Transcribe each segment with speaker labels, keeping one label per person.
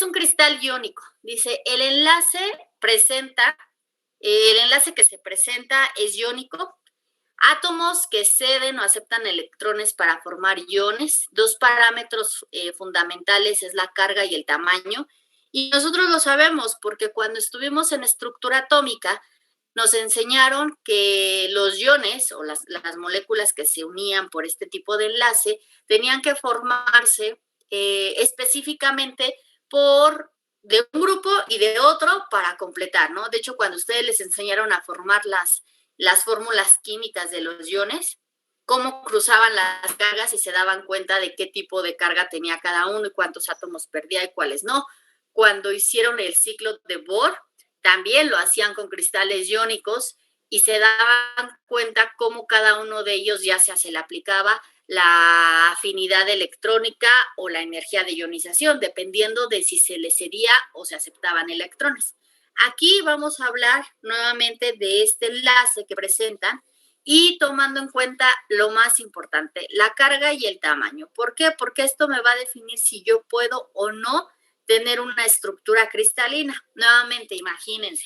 Speaker 1: un cristal iónico? Dice, el enlace que se presenta es iónico. Átomos que ceden o aceptan electrones para formar iones. Dos parámetros fundamentales es la carga y el tamaño. Y nosotros lo sabemos porque cuando estuvimos en estructura atómica nos enseñaron que los iones o las moléculas que se unían por este tipo de enlace tenían que formarse específicamente de un grupo y de otro para completar, ¿no? De hecho, cuando ustedes les enseñaron a formar las fórmulas químicas de los iones, cómo cruzaban las cargas y se daban cuenta de qué tipo de carga tenía cada uno y cuántos átomos perdía y cuáles no. Cuando hicieron el ciclo de Bohr, también lo hacían con cristales iónicos y se daban cuenta cómo cada uno de ellos ya se le aplicaba la afinidad electrónica o la energía de ionización, dependiendo de si se les cedía o se aceptaban electrones. Aquí vamos a hablar nuevamente de este enlace que presentan y tomando en cuenta lo más importante, la carga y el tamaño. ¿Por qué? Porque esto me va a definir si yo puedo o no tener una estructura cristalina. Nuevamente, imagínense,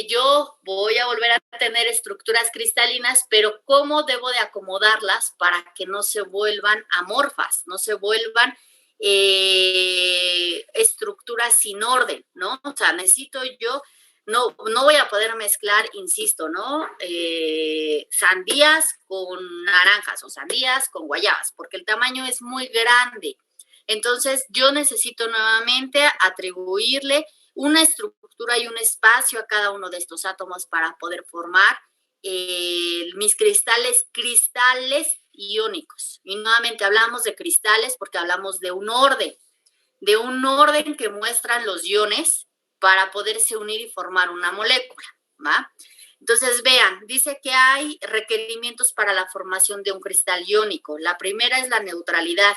Speaker 1: yo voy a volver a tener estructuras cristalinas, pero ¿cómo debo de acomodarlas para que no se vuelvan amorfas, no se vuelvan estructuras sin orden, ¿no? O sea, necesito yo, no voy a poder mezclar, insisto, ¿no? Sandías con naranjas o sandías con guayabas, porque el tamaño es muy grande. Entonces, yo necesito nuevamente atribuirle una estructura y un espacio a cada uno de estos átomos para poder formar mis cristales iónicos. Y nuevamente hablamos de cristales porque hablamos de un orden que muestran los iones para poderse unir y formar una molécula, ¿va? Entonces, vean, dice que hay requerimientos para la formación de un cristal iónico. La primera es la neutralidad.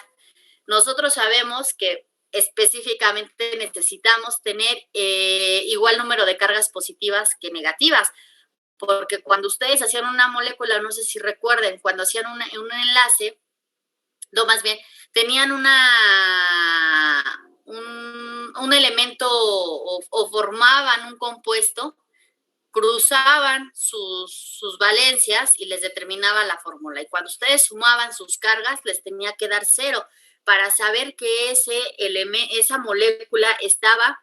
Speaker 1: Nosotros sabemos que específicamente necesitamos tener igual número de cargas positivas que negativas, porque cuando ustedes hacían una molécula, no sé si recuerden, cuando hacían un enlace, no, más bien, tenían un elemento o formaban un compuesto, cruzaban sus valencias y les determinaba la fórmula. Y cuando ustedes sumaban sus cargas, les tenía que dar 0 para saber que esa molécula estaba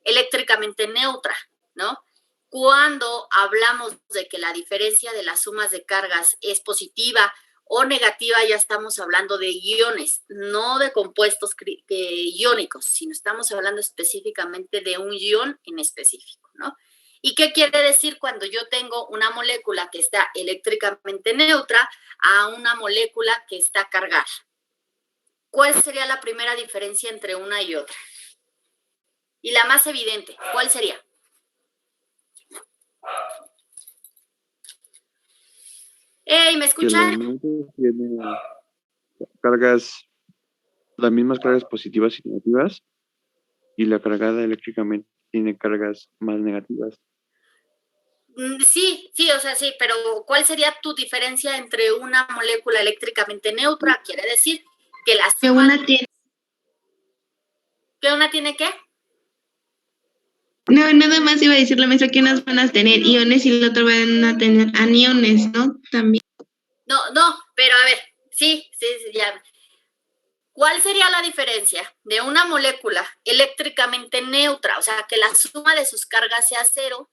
Speaker 1: eléctricamente neutra, ¿no? Cuando hablamos de que la diferencia de las sumas de cargas es positiva o negativa, ya estamos hablando de iones, no de compuestos iónicos, sino estamos hablando específicamente de un ion en específico, ¿no? ¿Y qué quiere decir cuando yo tengo una molécula que está eléctricamente neutra a una molécula que está cargada? ¿Cuál sería la primera diferencia entre una y otra? Y la más evidente, ¿cuál sería? ¿Me escuchan?
Speaker 2: Que el elemento tiene las mismas cargas positivas y negativas, y la cargada eléctricamente tiene cargas más negativas.
Speaker 1: Sí, o sea, sí, pero ¿cuál sería tu diferencia entre una molécula eléctricamente neutra? Quiere decir que la suma... ¿Que una tiene qué?
Speaker 3: No, nada más iba a decir la maestra que unas van a tener iones y el otro van a tener aniones, ¿no? También.
Speaker 1: No, pero a ver, sí, ya. ¿Cuál sería la diferencia de una molécula eléctricamente neutra? O sea, que la suma de sus cargas sea 0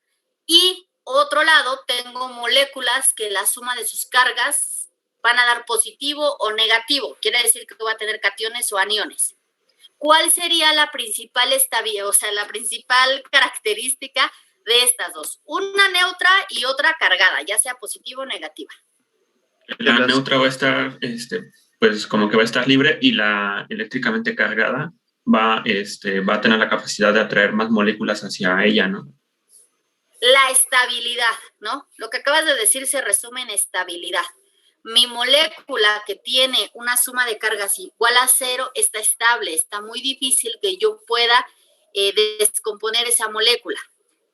Speaker 1: y otro lado tengo moléculas que la suma de sus cargas van a dar positivo o negativo. Quiere decir que va a tener cationes o aniones. ¿Cuál sería la principal estabilidad, o sea, la principal característica de estas dos? Una neutra y otra cargada, ya sea positiva o negativa.
Speaker 4: La neutra va a estar, pues como que va a estar libre, y la eléctricamente cargada va a tener la capacidad de atraer más moléculas hacia ella, ¿no?
Speaker 1: La estabilidad, ¿no? Lo que acabas de decir se resume en estabilidad. Mi molécula que tiene una suma de cargas igual a 0 está estable, está muy difícil que yo pueda descomponer esa molécula.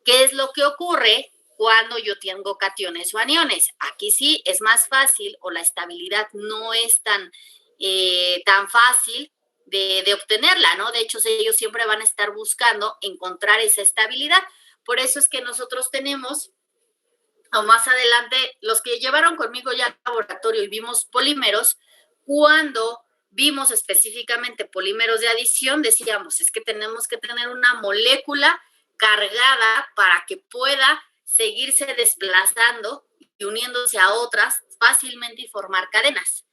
Speaker 1: ¿Qué es lo que ocurre cuando yo tengo cationes o aniones? Aquí sí es más fácil, o la estabilidad no es tan fácil de obtenerla, ¿no? De hecho, ellos siempre van a estar buscando encontrar esa estabilidad. Por eso es que nosotros tenemos, o más adelante, los que llevaron conmigo ya al laboratorio y vimos polímeros, cuando vimos específicamente polímeros de adición, decíamos, es que tenemos que tener una molécula cargada para que pueda seguirse desplazando y uniéndose a otras fácilmente y formar cadenas.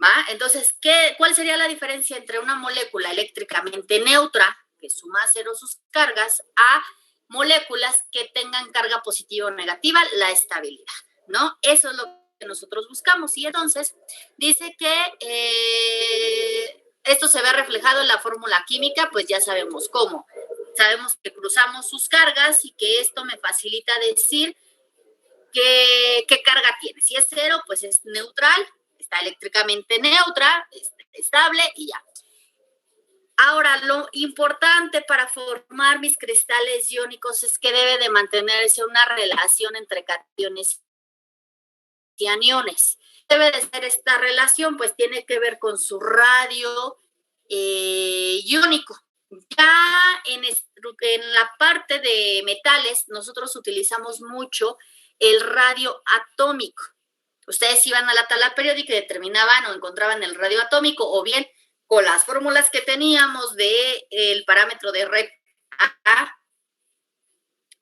Speaker 1: ¿Va? Entonces, ¿cuál sería la diferencia entre una molécula eléctricamente neutra, que suma a cero sus cargas, a moléculas que tengan carga positiva o negativa? La estabilidad, ¿no? Eso es lo que nosotros buscamos. Y entonces dice que esto se ve reflejado en la fórmula química, pues ya sabemos cómo. Sabemos que cruzamos sus cargas y que esto me facilita decir qué carga tiene. Si es cero, pues es neutral, está eléctricamente neutra, estable y ya. Ahora, lo importante para formar mis cristales iónicos es que debe de mantenerse una relación entre cationes y aniones. Debe de ser esta relación, pues tiene que ver con su radio iónico. Ya en la parte de metales, nosotros utilizamos mucho el radio atómico. Ustedes iban a la tabla periódica y determinaban o encontraban el radio atómico, o bien con las fórmulas que teníamos del parámetro de REP-A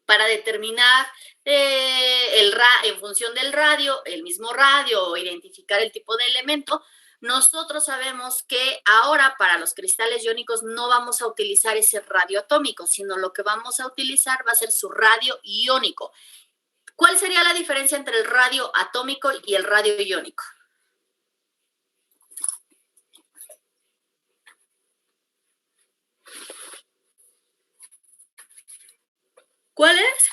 Speaker 1: para determinar en función del radio, el mismo radio, o identificar el tipo de elemento. Nosotros sabemos que ahora para los cristales iónicos no vamos a utilizar ese radio atómico, sino lo que vamos a utilizar va a ser su radio iónico. ¿Cuál sería la diferencia entre el radio atómico y el radio iónico? ¿Cuál es?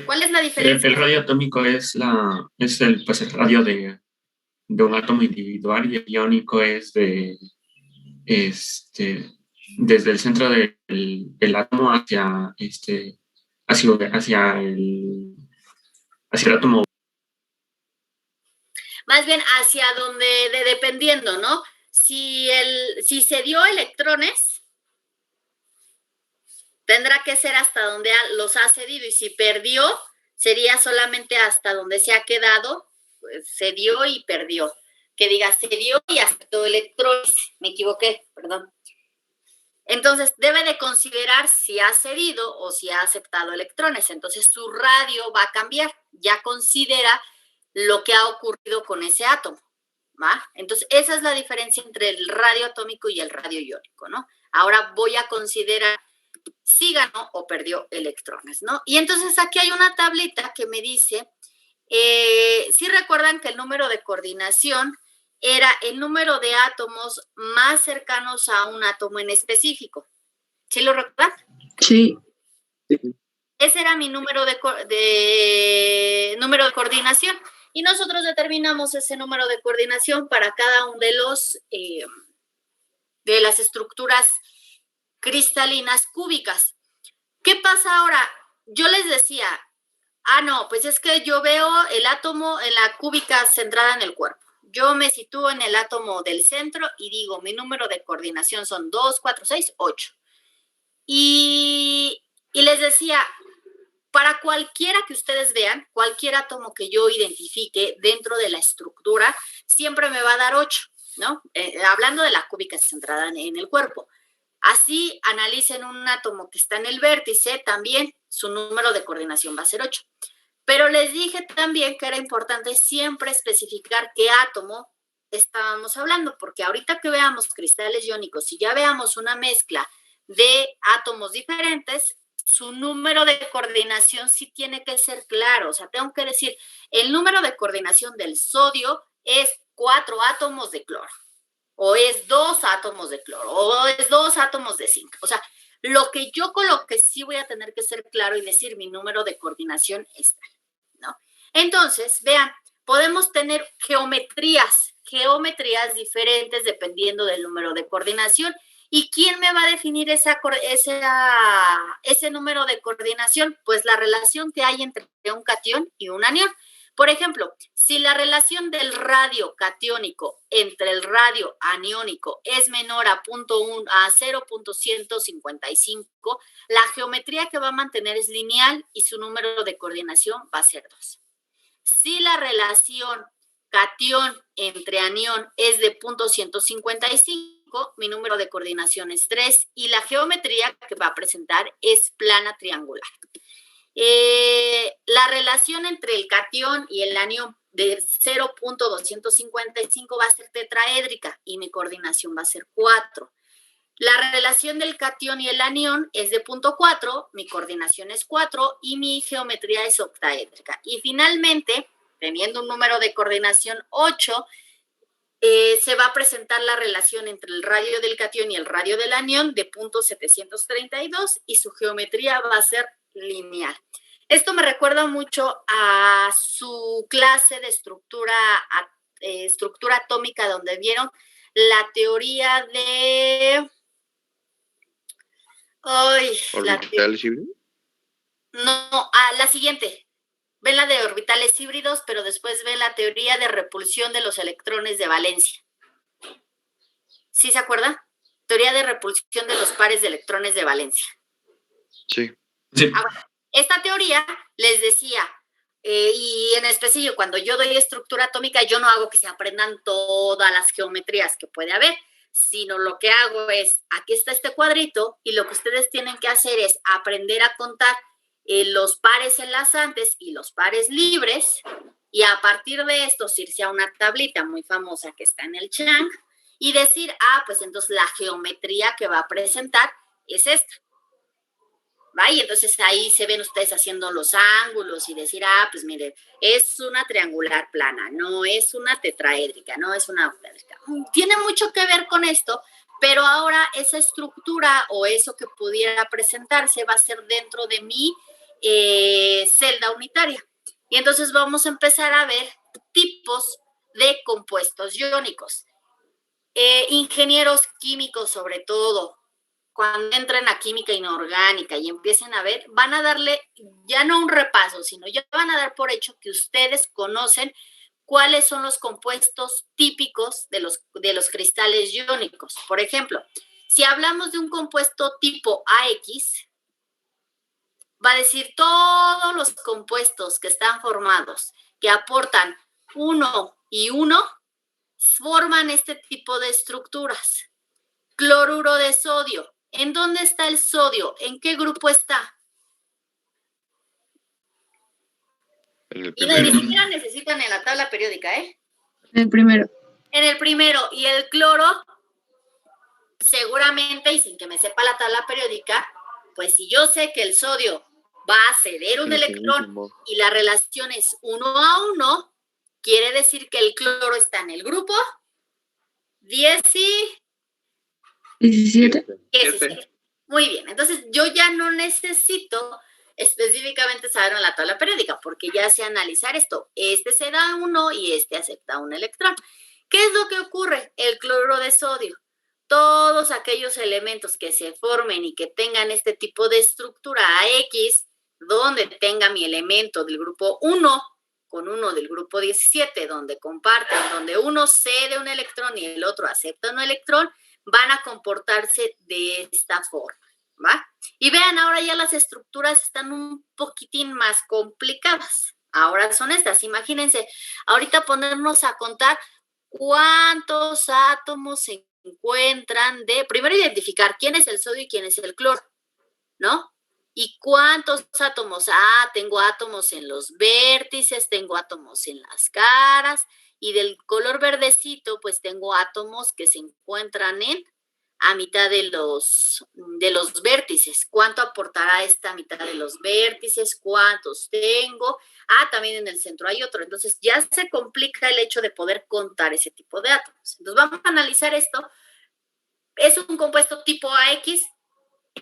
Speaker 1: ¿Cuál es la diferencia?
Speaker 4: El radio atómico es el radio de un átomo individual, y el iónico es desde el centro del átomo hacia el átomo.
Speaker 1: Más bien hacia donde, dependiendo, ¿no? Si se dio electrones, tendrá que ser hasta donde los ha cedido, y si perdió, sería solamente hasta donde se ha quedado, pues se dio y perdió. Que diga, se dio y aceptó electrones. Me equivoqué, perdón. Entonces, debe de considerar si ha cedido o si ha aceptado electrones. Entonces, su radio va a cambiar. Ya considera lo que ha ocurrido con ese átomo, ¿va? Entonces, esa es la diferencia entre el radio atómico y el radio iónico, ¿no? Ahora voy a considerar si ganó o perdió electrones, ¿no? Y entonces aquí hay una tablita que me dice, si recuerdan que el número de coordinación era el número de átomos más cercanos a un átomo en específico. ¿Sí lo recuerdan?
Speaker 3: Sí.
Speaker 1: Ese era mi número de coordinación. Y nosotros determinamos ese número de coordinación para cada uno de las estructuras cristalinas cúbicas. ¿Qué pasa ahora? Yo les decía, no, pues es que yo veo el átomo en la cúbica centrada en el cuerpo. Yo me sitúo en el átomo del centro y digo, mi número de coordinación son 2, 4, 6, 8. Y les decía, para cualquiera que ustedes vean, cualquier átomo que yo identifique dentro de la estructura, siempre me va a dar 8, ¿no? Hablando de la cúbica centrada en el cuerpo. Así analicen un átomo que está en el vértice, también su número de coordinación va a ser 8. Pero les dije también que era importante siempre especificar qué átomo estábamos hablando, porque ahorita que veamos cristales iónicos y ya veamos una mezcla de átomos diferentes, su número de coordinación sí tiene que ser claro. O sea, tengo que decir, el número de coordinación del sodio es 4 átomos de cloro, o es 2 átomos de cloro, o es 2 átomos de zinc. O sea, lo que yo coloque sí voy a tener que ser claro y decir mi número de coordinación es tal, ¿no? Entonces, vean, podemos tener geometrías diferentes dependiendo del número de coordinación. ¿Y quién me va a definir ese número de coordinación? Pues la relación que hay entre un catión y un anión. Por ejemplo, si la relación del radio catiónico entre el radio aniónico es menor a 0.155, la geometría que va a mantener es lineal y su número de coordinación va a ser 2. Si la relación catión entre anión es de 0.155, mi número de coordinación es 3 y la geometría que va a presentar es plana triangular. La relación entre el catión y el anión de 0.255 va a ser tetraédrica y mi coordinación va a ser 4. La relación del catión y el anión es de 0.4, mi coordinación es 4 y mi geometría es octaédrica. Y finalmente, teniendo un número de coordinación 8, se va a presentar la relación entre el radio del catión y el radio del anión de 0.732 y su geometría va a ser lineal. Esto me recuerda mucho a su clase de estructura atómica donde vieron la teoría de...
Speaker 2: ¿Orbitales híbridos?
Speaker 1: No, la siguiente. Ven la de orbitales híbridos, pero después ven la teoría de repulsión de los electrones de valencia. ¿Sí se acuerda? Teoría de repulsión de los pares de electrones de valencia.
Speaker 2: Sí.
Speaker 1: Bueno, esta teoría les decía, y en específico cuando yo doy estructura atómica, yo no hago que se aprendan todas las geometrías que puede haber, sino lo que hago es, aquí está este cuadrito y lo que ustedes tienen que hacer es aprender a contar los pares enlazantes y los pares libres y a partir de esto irse a una tablita muy famosa que está en el Chang y decir, pues entonces la geometría que va a presentar es esta. ¿Va? Y entonces ahí se ven ustedes haciendo los ángulos y decir, pues miren, es una triangular plana, no es una tetraédrica, no es una octaédrica. Tiene mucho que ver con esto, pero ahora esa estructura o eso que pudiera presentarse va a ser dentro de mi celda unitaria. Y entonces vamos a empezar a ver tipos de compuestos iónicos. Ingenieros químicos sobre todo, cuando entren a química inorgánica y empiecen a ver, van a darle ya no un repaso, sino ya van a dar por hecho que ustedes conocen cuáles son los compuestos típicos de los cristales iónicos. Por ejemplo, si hablamos de un compuesto tipo AX, va a decir todos los compuestos que están formados, que aportan 1 y 1, forman este tipo de estructuras. Cloruro de sodio. ¿En dónde está el sodio? ¿En qué grupo está? Y ni siquiera necesitan en la tabla periódica, ¿eh?
Speaker 3: En el primero.
Speaker 1: En el primero. Y el cloro, seguramente, y sin que me sepa la tabla periódica, pues si yo sé que el sodio va a ceder un electrón y la relación es 1 a 1, quiere decir que el cloro está en el grupo 17. Muy bien, entonces yo ya no necesito específicamente saber en la tabla periódica porque ya sé analizar esto. Este se da 1 y este acepta un electrón. ¿Qué es lo que ocurre? El cloruro de sodio. Todos aquellos elementos que se formen y que tengan este tipo de estructura AX, donde tenga mi elemento del grupo 1 con uno del grupo 17, donde comparten, donde uno cede un electrón y el otro acepta un electrón, van a comportarse de esta forma, ¿va? Y vean, ahora ya las estructuras están un poquitín más complicadas. Ahora son estas, imagínense, ahorita ponernos a contar cuántos átomos se encuentran primero identificar quién es el sodio y quién es el cloro, ¿no? ¿Y cuántos átomos? Tengo átomos en los vértices, tengo átomos en las caras, y del color verdecito, pues tengo átomos que se encuentran a mitad de los vértices. ¿Cuánto aportará esta mitad de los vértices? ¿Cuántos tengo? También en el centro hay otro. Entonces ya se complica el hecho de poder contar ese tipo de átomos. Entonces vamos a analizar esto. Es un compuesto tipo AX,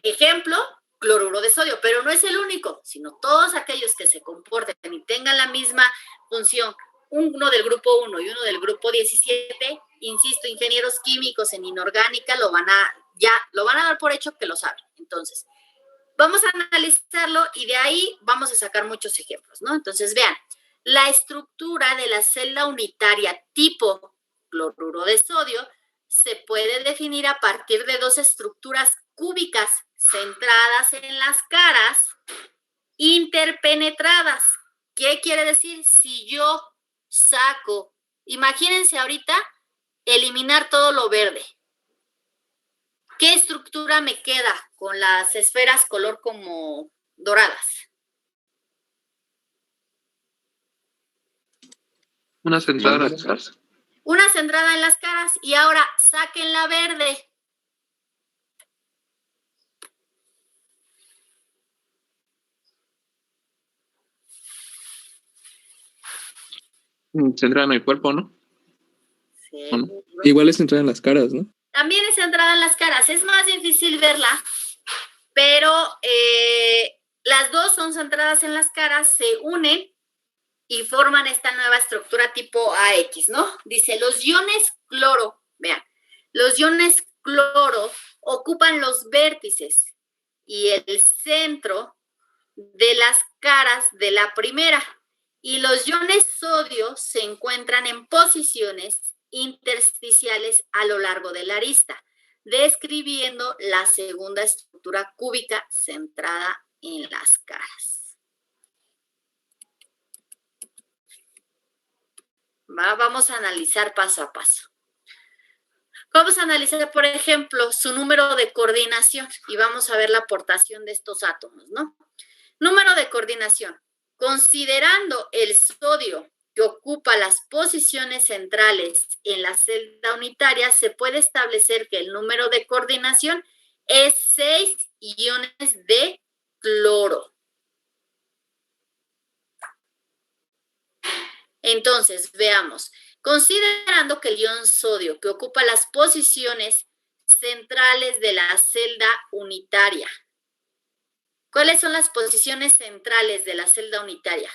Speaker 1: ejemplo, cloruro de sodio, pero no es el único, sino todos aquellos que se comporten y tengan la misma función, uno del grupo 1 y uno del grupo 17, insisto, ingenieros químicos en inorgánica lo van a dar por hecho que lo saben. Entonces, vamos a analizarlo y de ahí vamos a sacar muchos ejemplos, ¿no? Entonces, vean, La estructura de la celda unitaria tipo cloruro de sodio se puede definir a partir de dos estructuras cúbicas centradas en las caras, interpenetradas. ¿Qué quiere decir? Si yo saco, imagínense ahorita eliminar todo lo verde. ¿Qué estructura me queda con las esferas color como doradas?
Speaker 5: Una centrada en las caras.
Speaker 1: Una centrada en las caras y ahora saquen la verde.
Speaker 5: Centrada en el cuerpo, ¿no?
Speaker 1: Sí.
Speaker 5: ¿O no?
Speaker 6: Igual es centrada en las caras, ¿no?
Speaker 1: También es centrada en las caras. Es más difícil verla, pero las dos son centradas en las caras, se unen y forman esta nueva estructura tipo AX, ¿no? Dice, los iones cloro, vean, los iones cloro ocupan los vértices y el centro de las caras de la primera, y los iones sodio se encuentran en posiciones intersticiales a lo largo de la arista, describiendo la segunda estructura cúbica centrada en las caras. Vamos a analizar paso a paso. Vamos a analizar, por ejemplo, su número de coordinación y vamos a ver la aportación de estos átomos, ¿no? Número de coordinación. Considerando el sodio que ocupa las posiciones centrales en la celda unitaria, se puede establecer que el número de coordinación es 6 iones de cloro. Entonces, veamos. Considerando que el ion sodio que ocupa las posiciones centrales de la celda unitaria. ¿Cuáles son las posiciones centrales de la celda unitaria?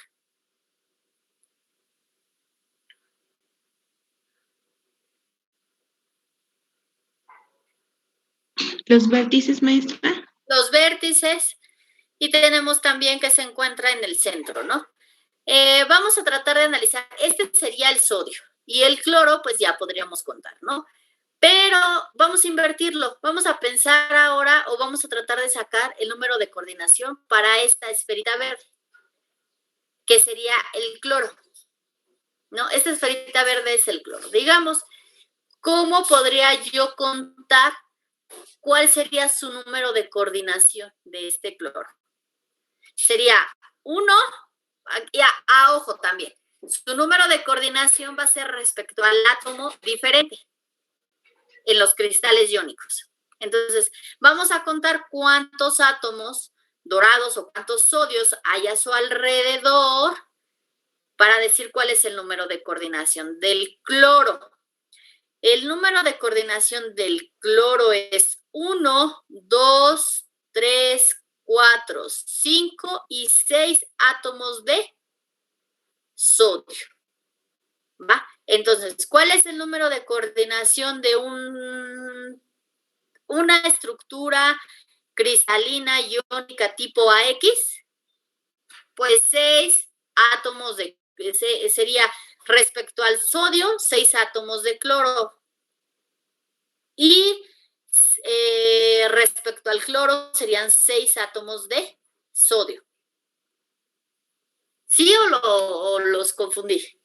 Speaker 3: Los vértices, maestra.
Speaker 1: Los vértices, y tenemos también que se encuentra en el centro, ¿no? Vamos a tratar de analizar, este sería el sodio, y el cloro, pues ya podríamos contar, ¿no? Pero vamos a invertirlo, vamos a pensar ahora o vamos a tratar de sacar el número de coordinación para esta esferita verde, que sería el cloro, ¿no? Esta esferita verde es el cloro. Digamos, ¿cómo podría yo contar cuál sería su número de coordinación de este cloro? Sería 1, ojo también, su número de coordinación va a ser respecto al átomo diferente en los cristales iónicos. Entonces, vamos a contar cuántos átomos dorados o cuántos sodios hay a su alrededor para decir cuál es el número de coordinación del cloro. El número de coordinación del cloro es 1, 2, 3, 4, 5 y 6 átomos de sodio. ¿Va? Entonces, ¿cuál es el número de coordinación de una estructura cristalina iónica tipo AX? Pues 6 átomos de, sería respecto al sodio, 6 átomos de cloro. Y respecto al cloro serían 6 átomos de sodio. ¿Sí o los confundí?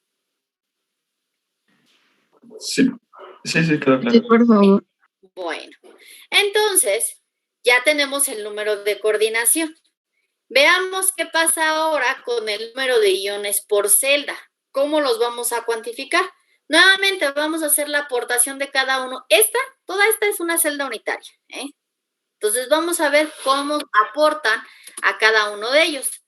Speaker 4: Sí, quedó claro.
Speaker 3: Sí, por favor.
Speaker 1: Bueno, entonces ya tenemos el número de coordinación. Veamos qué pasa ahora con el número de iones por celda. ¿Cómo los vamos a cuantificar? Nuevamente vamos a hacer la aportación de cada uno. Toda esta es una celda unitaria, ¿eh? Entonces vamos a ver cómo aportan a cada uno de ellos.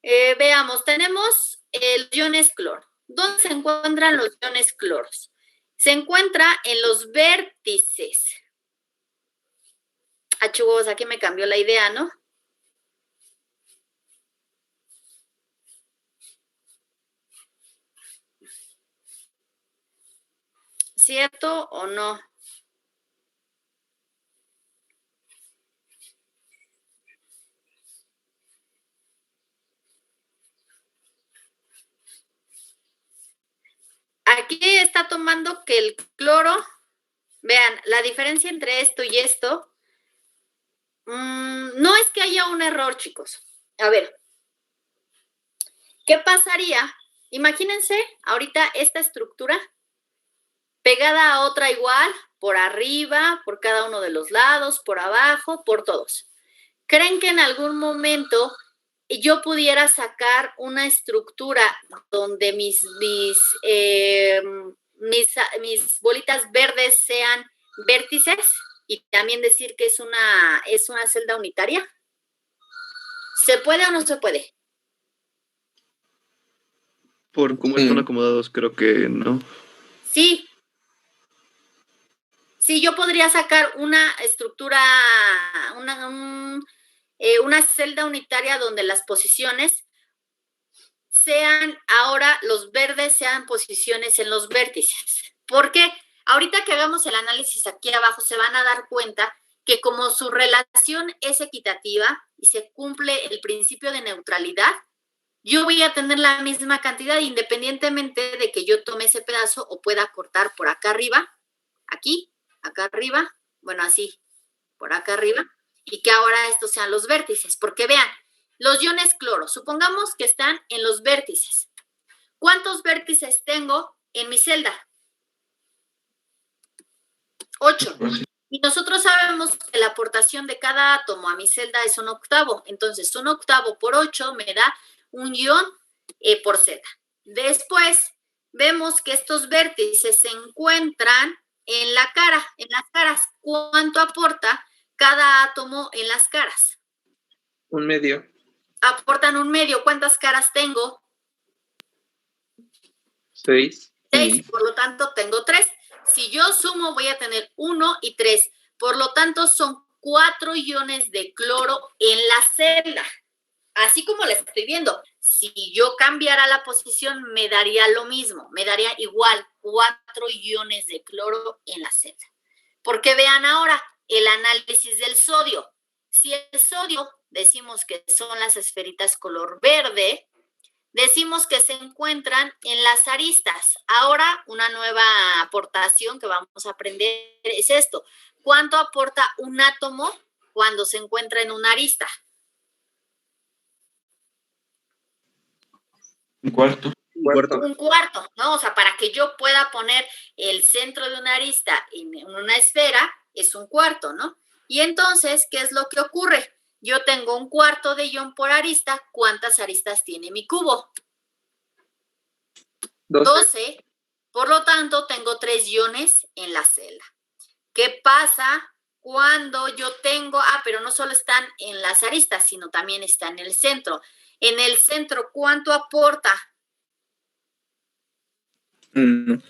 Speaker 1: Veamos, tenemos el iones cloro. ¿Dónde se encuentran los iones cloros? Se encuentra en los vértices. Chugos, aquí me cambió la idea, ¿no? ¿Cierto o no? aquí está tomando que el cloro, vean, la diferencia entre esto y esto, no es que haya un error, chicos. A ver, ¿qué pasaría? Imagínense ahorita esta estructura pegada a otra igual, por arriba, por cada uno de los lados, por abajo, por todos. ¿Creen que en algún momento yo pudiera sacar una estructura donde mis bolitas verdes sean vértices y también decir que es una celda unitaria? ¿Se puede o no se puede?
Speaker 7: Por cómo están acomodados, creo que no.
Speaker 1: Sí. Sí, yo podría sacar una estructura, una celda unitaria donde las posiciones sean ahora los verdes, sean posiciones en los vértices. ¿Por qué? Ahorita que hagamos el análisis aquí abajo se van a dar cuenta que como su relación es equitativa y se cumple el principio de neutralidad, yo voy a tener la misma cantidad independientemente de que yo tome ese pedazo o pueda cortar por acá arriba, aquí, acá arriba, bueno, así, por acá arriba, y que ahora estos sean los vértices, porque vean, los iones cloro, supongamos que están en los vértices. ¿Cuántos vértices tengo en mi celda? 8. Y nosotros sabemos que la aportación de cada átomo a mi celda es 1/8. Entonces, 1/8 por 8 me da un ion por celda. Después, vemos que estos vértices se encuentran en la cara, en las caras. ¿Cuánto aporta cada átomo en las caras?
Speaker 5: 1/2.
Speaker 1: Aportan 1/2. ¿Cuántas caras tengo?
Speaker 5: 6.
Speaker 1: 6, por lo tanto tengo 3. Si yo sumo voy a tener 1 y 3. Por lo tanto son 4 iones de cloro en la celda. Así como la estoy viendo. Si yo cambiara la posición me daría lo mismo. Me daría igual 4 iones de cloro en la celda. Porque vean ahora el análisis del sodio. Si el sodio decimos que son las esferitas color verde, decimos que se encuentran en las aristas. Ahora, una nueva aportación que vamos a aprender es esto. ¿Cuánto aporta un átomo cuando se encuentra en una arista?
Speaker 4: Un cuarto.
Speaker 1: Un cuarto, ¿no? O sea, para que yo pueda poner el centro de una arista en una esfera, es un cuarto, ¿no? Y entonces, ¿qué es lo que ocurre? Yo tengo un cuarto de ion por arista. ¿Cuántas aristas tiene mi cubo? 12. Por lo tanto, tengo 3 iones en la celda. ¿Qué pasa cuando yo tengo? Pero no solo están en las aristas, sino también están en el centro. En el centro, ¿cuánto aporta? 1.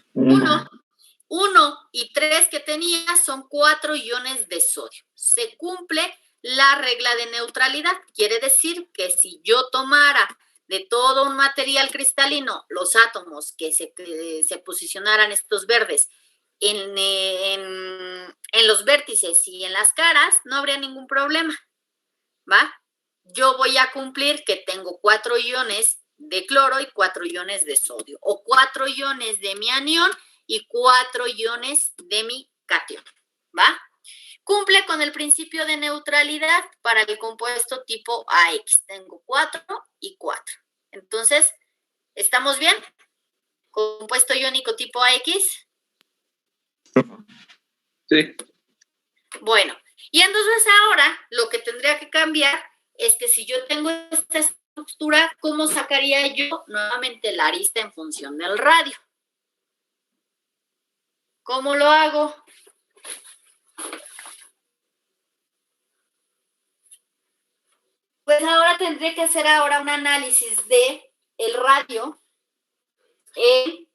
Speaker 1: 1 y 3 que tenía son 4 iones de sodio. Se cumple la regla de neutralidad. Quiere decir que si yo tomara de todo un material cristalino los átomos que se posicionaran estos verdes en los vértices y en las caras, no habría ningún problema, ¿va? Yo voy a cumplir que tengo 4 iones de cloro y 4 iones de sodio, o 4 iones de mi anión y 4 iones de mi catión, ¿va? Cumple con el principio de neutralidad para el compuesto tipo AX. Tengo 4 y 4. Entonces, ¿estamos bien? Compuesto iónico tipo AX.
Speaker 5: Sí.
Speaker 1: Bueno, y entonces ahora lo que tendría que cambiar es que si yo tengo esta estructura, ¿cómo sacaría yo nuevamente la arista en función del radio? ¿Cómo lo hago? Pues ahora tendré que hacer un análisis de el radio en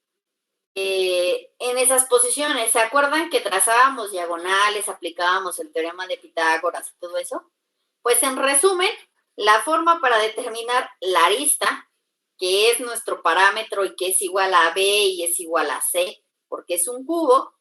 Speaker 1: esas posiciones. ¿Se acuerdan que trazábamos diagonales, aplicábamos el teorema de Pitágoras y todo eso? Pues en resumen, la forma para determinar la arista, que es nuestro parámetro y que es igual a B y es igual a C, porque es un cubo,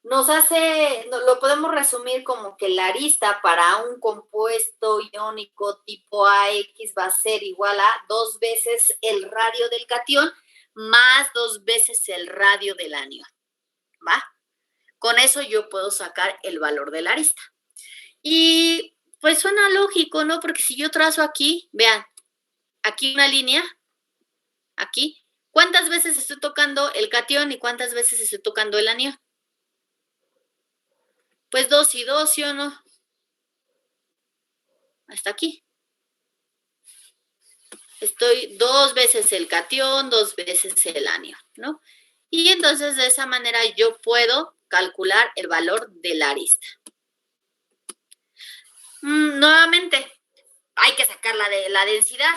Speaker 1: lo podemos resumir como que la arista para un compuesto iónico tipo AX va a ser igual a 2 veces el radio del catión, más 2 veces el radio del anión, ¿va? Con eso yo puedo sacar el valor de la arista. Y pues suena lógico, ¿no? Porque si yo trazo aquí, vean, aquí una línea, aquí, ¿cuántas veces estoy tocando el catión y cuántas veces estoy tocando el anión? Pues 2 y 2, ¿sí o no? Hasta aquí. Estoy 2 veces el catión, 2 veces el anión, ¿no? Y entonces de esa manera yo puedo calcular el valor de la arista. Nuevamente, hay que sacar la densidad.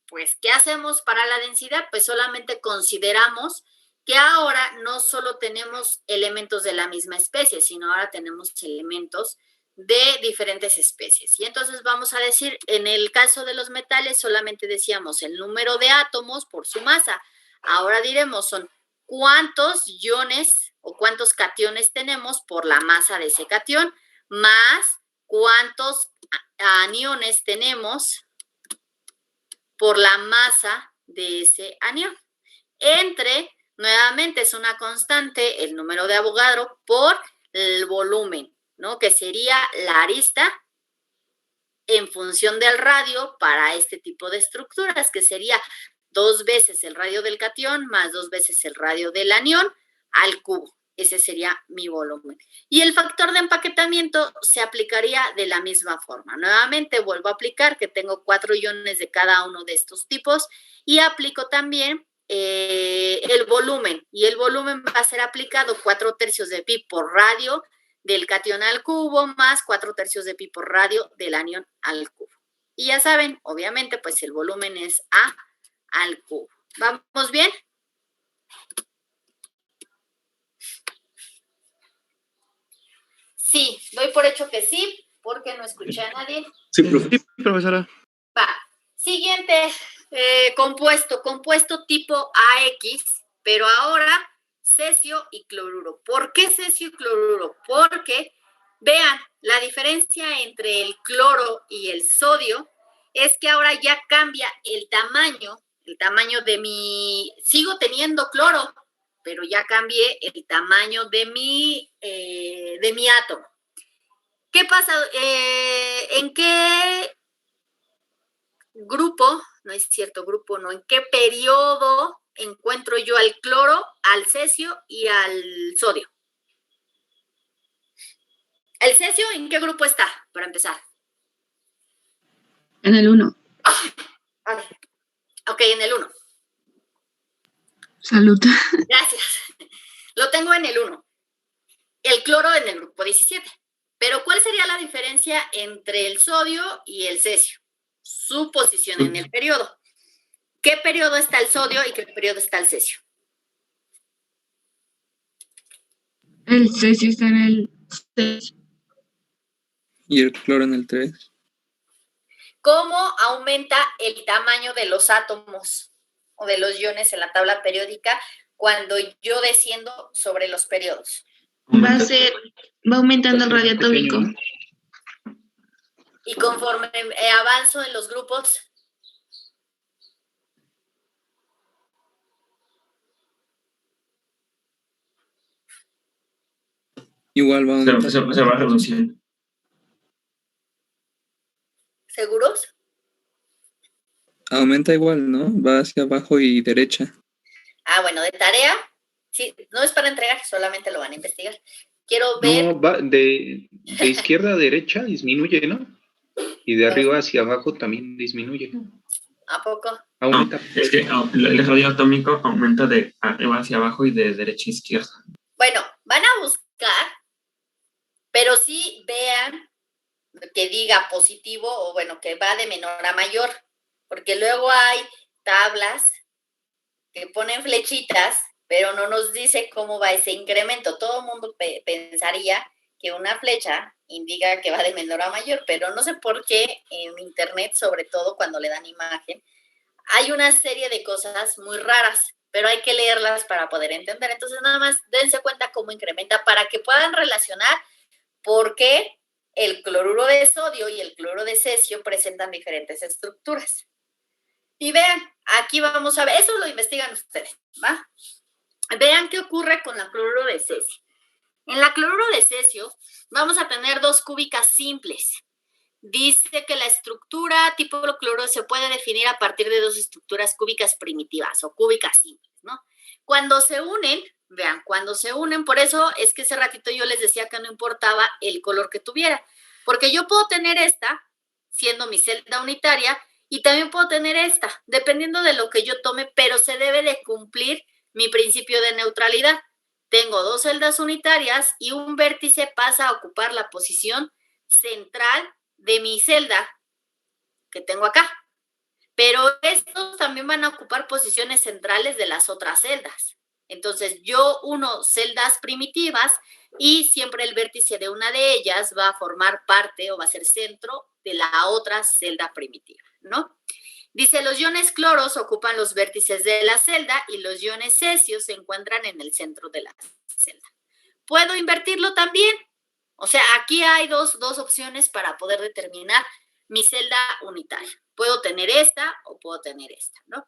Speaker 1: Pues, ¿qué hacemos para la densidad? Pues solamente consideramos que ahora no solo tenemos elementos de la misma especie, sino ahora tenemos elementos de diferentes especies. Y entonces vamos a decir, en el caso de los metales, solamente decíamos el número de átomos por su masa. Ahora diremos, son cuántos iones o cuántos cationes tenemos por la masa de ese catión, más cuántos aniones tenemos por la masa de ese anión. Entre, nuevamente es una constante, el número de Avogadro por el volumen, ¿no? Que sería la arista en función del radio para este tipo de estructuras, que sería 2 veces el radio del catión más 2 veces el radio del anión al cubo. Ese sería mi volumen. Y el factor de empaquetamiento se aplicaría de la misma forma. Nuevamente vuelvo a aplicar que tengo 4 iones de cada uno de estos tipos y aplico también el volumen. Y el volumen va a ser aplicado 4/3 de pi por radio del catión al cubo más 4/3 de pi por radio del anión al cubo. Y ya saben, obviamente, pues el volumen es A al cubo. ¿Vamos bien? Sí, doy por hecho que sí, porque no escuché a nadie.
Speaker 7: Sí, profesora.
Speaker 1: Va. Siguiente compuesto tipo AX, pero ahora cesio y cloruro. ¿Por qué cesio y cloruro? Porque, vean, la diferencia entre el cloro y el sodio es que ahora ya cambia el tamaño de sigo teniendo cloro, pero ya cambié el tamaño de mi átomo. ¿Qué pasa? ¿En qué grupo, no es cierto grupo, no, en qué periodo encuentro yo al cloro, al cesio y al sodio? ¿El cesio en qué grupo está, para empezar?
Speaker 3: En el 1.
Speaker 1: Ok, en el 1.
Speaker 3: Salud.
Speaker 1: Gracias. Lo tengo en el 1. El cloro en el grupo 17. Pero ¿cuál sería la diferencia entre el sodio y el cesio? Su posición en el periodo. ¿Qué periodo está el sodio y qué periodo está el cesio?
Speaker 3: El cesio está en el 6.
Speaker 6: Y el cloro en el 3.
Speaker 1: ¿Cómo aumenta el tamaño de los átomos o de los iones en la tabla periódica cuando yo desciendo sobre los periodos?
Speaker 3: Va aumentando el radio atómico.
Speaker 1: Y conforme avanzo en los grupos,
Speaker 6: Igual va aumentando.
Speaker 4: Se va reduciendo.
Speaker 1: ¿seguros?
Speaker 6: Aumenta igual, ¿no? Va hacia abajo y derecha.
Speaker 1: Ah, bueno, de tarea, sí, no es para entregar, solamente lo van a investigar. Quiero ver.
Speaker 5: No, va de izquierda a derecha disminuye, ¿no? Y de arriba hacia abajo también disminuye.
Speaker 1: ¿A poco?
Speaker 5: Aumenta.
Speaker 4: No, es que el radio atómico aumenta de arriba hacia abajo y de derecha a izquierda.
Speaker 1: Bueno, van a buscar, pero sí vean que diga positivo o bueno, que va de menor a mayor, porque luego hay tablas que ponen flechitas, pero no nos dice cómo va ese incremento. Todo el mundo pensaría que una flecha indica que va de menor a mayor, pero no sé por qué en internet, sobre todo cuando le dan imagen, hay una serie de cosas muy raras, pero hay que leerlas para poder entender. Entonces, nada más dense cuenta cómo incrementa para que puedan relacionar por qué el cloruro de sodio y el cloruro de cesio presentan diferentes estructuras. Y vean, aquí vamos a ver, eso lo investigan ustedes, ¿va? Vean qué ocurre con la cloruro de cesio. En la cloruro de cesio vamos a tener 2 cúbicas simples. Dice que la estructura tipo cloruro se puede definir a partir de 2 estructuras cúbicas primitivas o cúbicas simples, ¿no? Cuando se unen, vean, cuando se unen, por eso es que ese ratito yo les decía que no importaba el color que tuviera, porque yo puedo tener esta, siendo mi celda unitaria, y también puedo tener esta, dependiendo de lo que yo tome, pero se debe de cumplir mi principio de neutralidad. Tengo 2 celdas unitarias y un vértice pasa a ocupar la posición central de mi celda que tengo acá. Pero estos también van a ocupar posiciones centrales de las otras celdas. Entonces, yo uno celdas primitivas y siempre el vértice de una de ellas va a formar parte o va a ser centro de la otra celda primitiva, ¿no? Dice, los iones cloros ocupan los vértices de la celda y los iones cesios se encuentran en el centro de la celda. ¿Puedo invertirlo también? O sea, aquí hay dos opciones para poder determinar mi celda unitaria. Puedo tener esta o puedo tener esta, ¿no?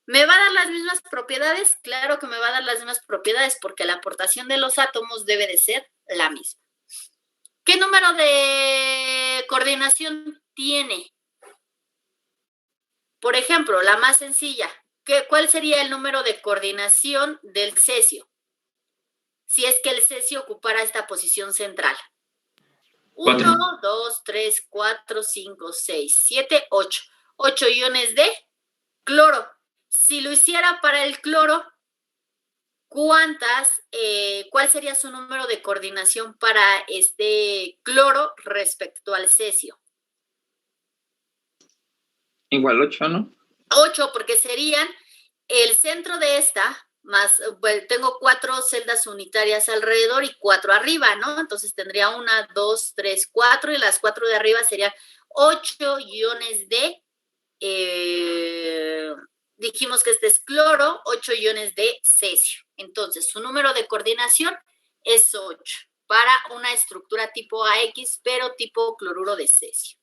Speaker 1: ¿Me va a dar las mismas propiedades? Claro que me va a dar las mismas propiedades porque la aportación de los átomos debe de ser la misma. ¿Qué número de coordinación tiene? Por ejemplo, la más sencilla, ¿cuál sería el número de coordinación del cesio? Si es que el cesio ocupara esta posición central. 1, 2, 3, 4, 5, 6, 7, 8. 8 iones de cloro. Si lo hiciera para el cloro, ¿cuál sería su número de coordinación para este cloro respecto al cesio?
Speaker 5: Igual 8, ¿no?
Speaker 1: 8, porque serían el centro de esta, más, bueno, tengo 4 celdas unitarias alrededor y 4 arriba, ¿no? Entonces tendría 1, 2, 3, 4 y las 4 de arriba serían 8 iones de, dijimos que este es cloro, 8 iones de cesio. Entonces su número de coordinación es 8 para una estructura tipo AX, pero tipo cloruro de cesio.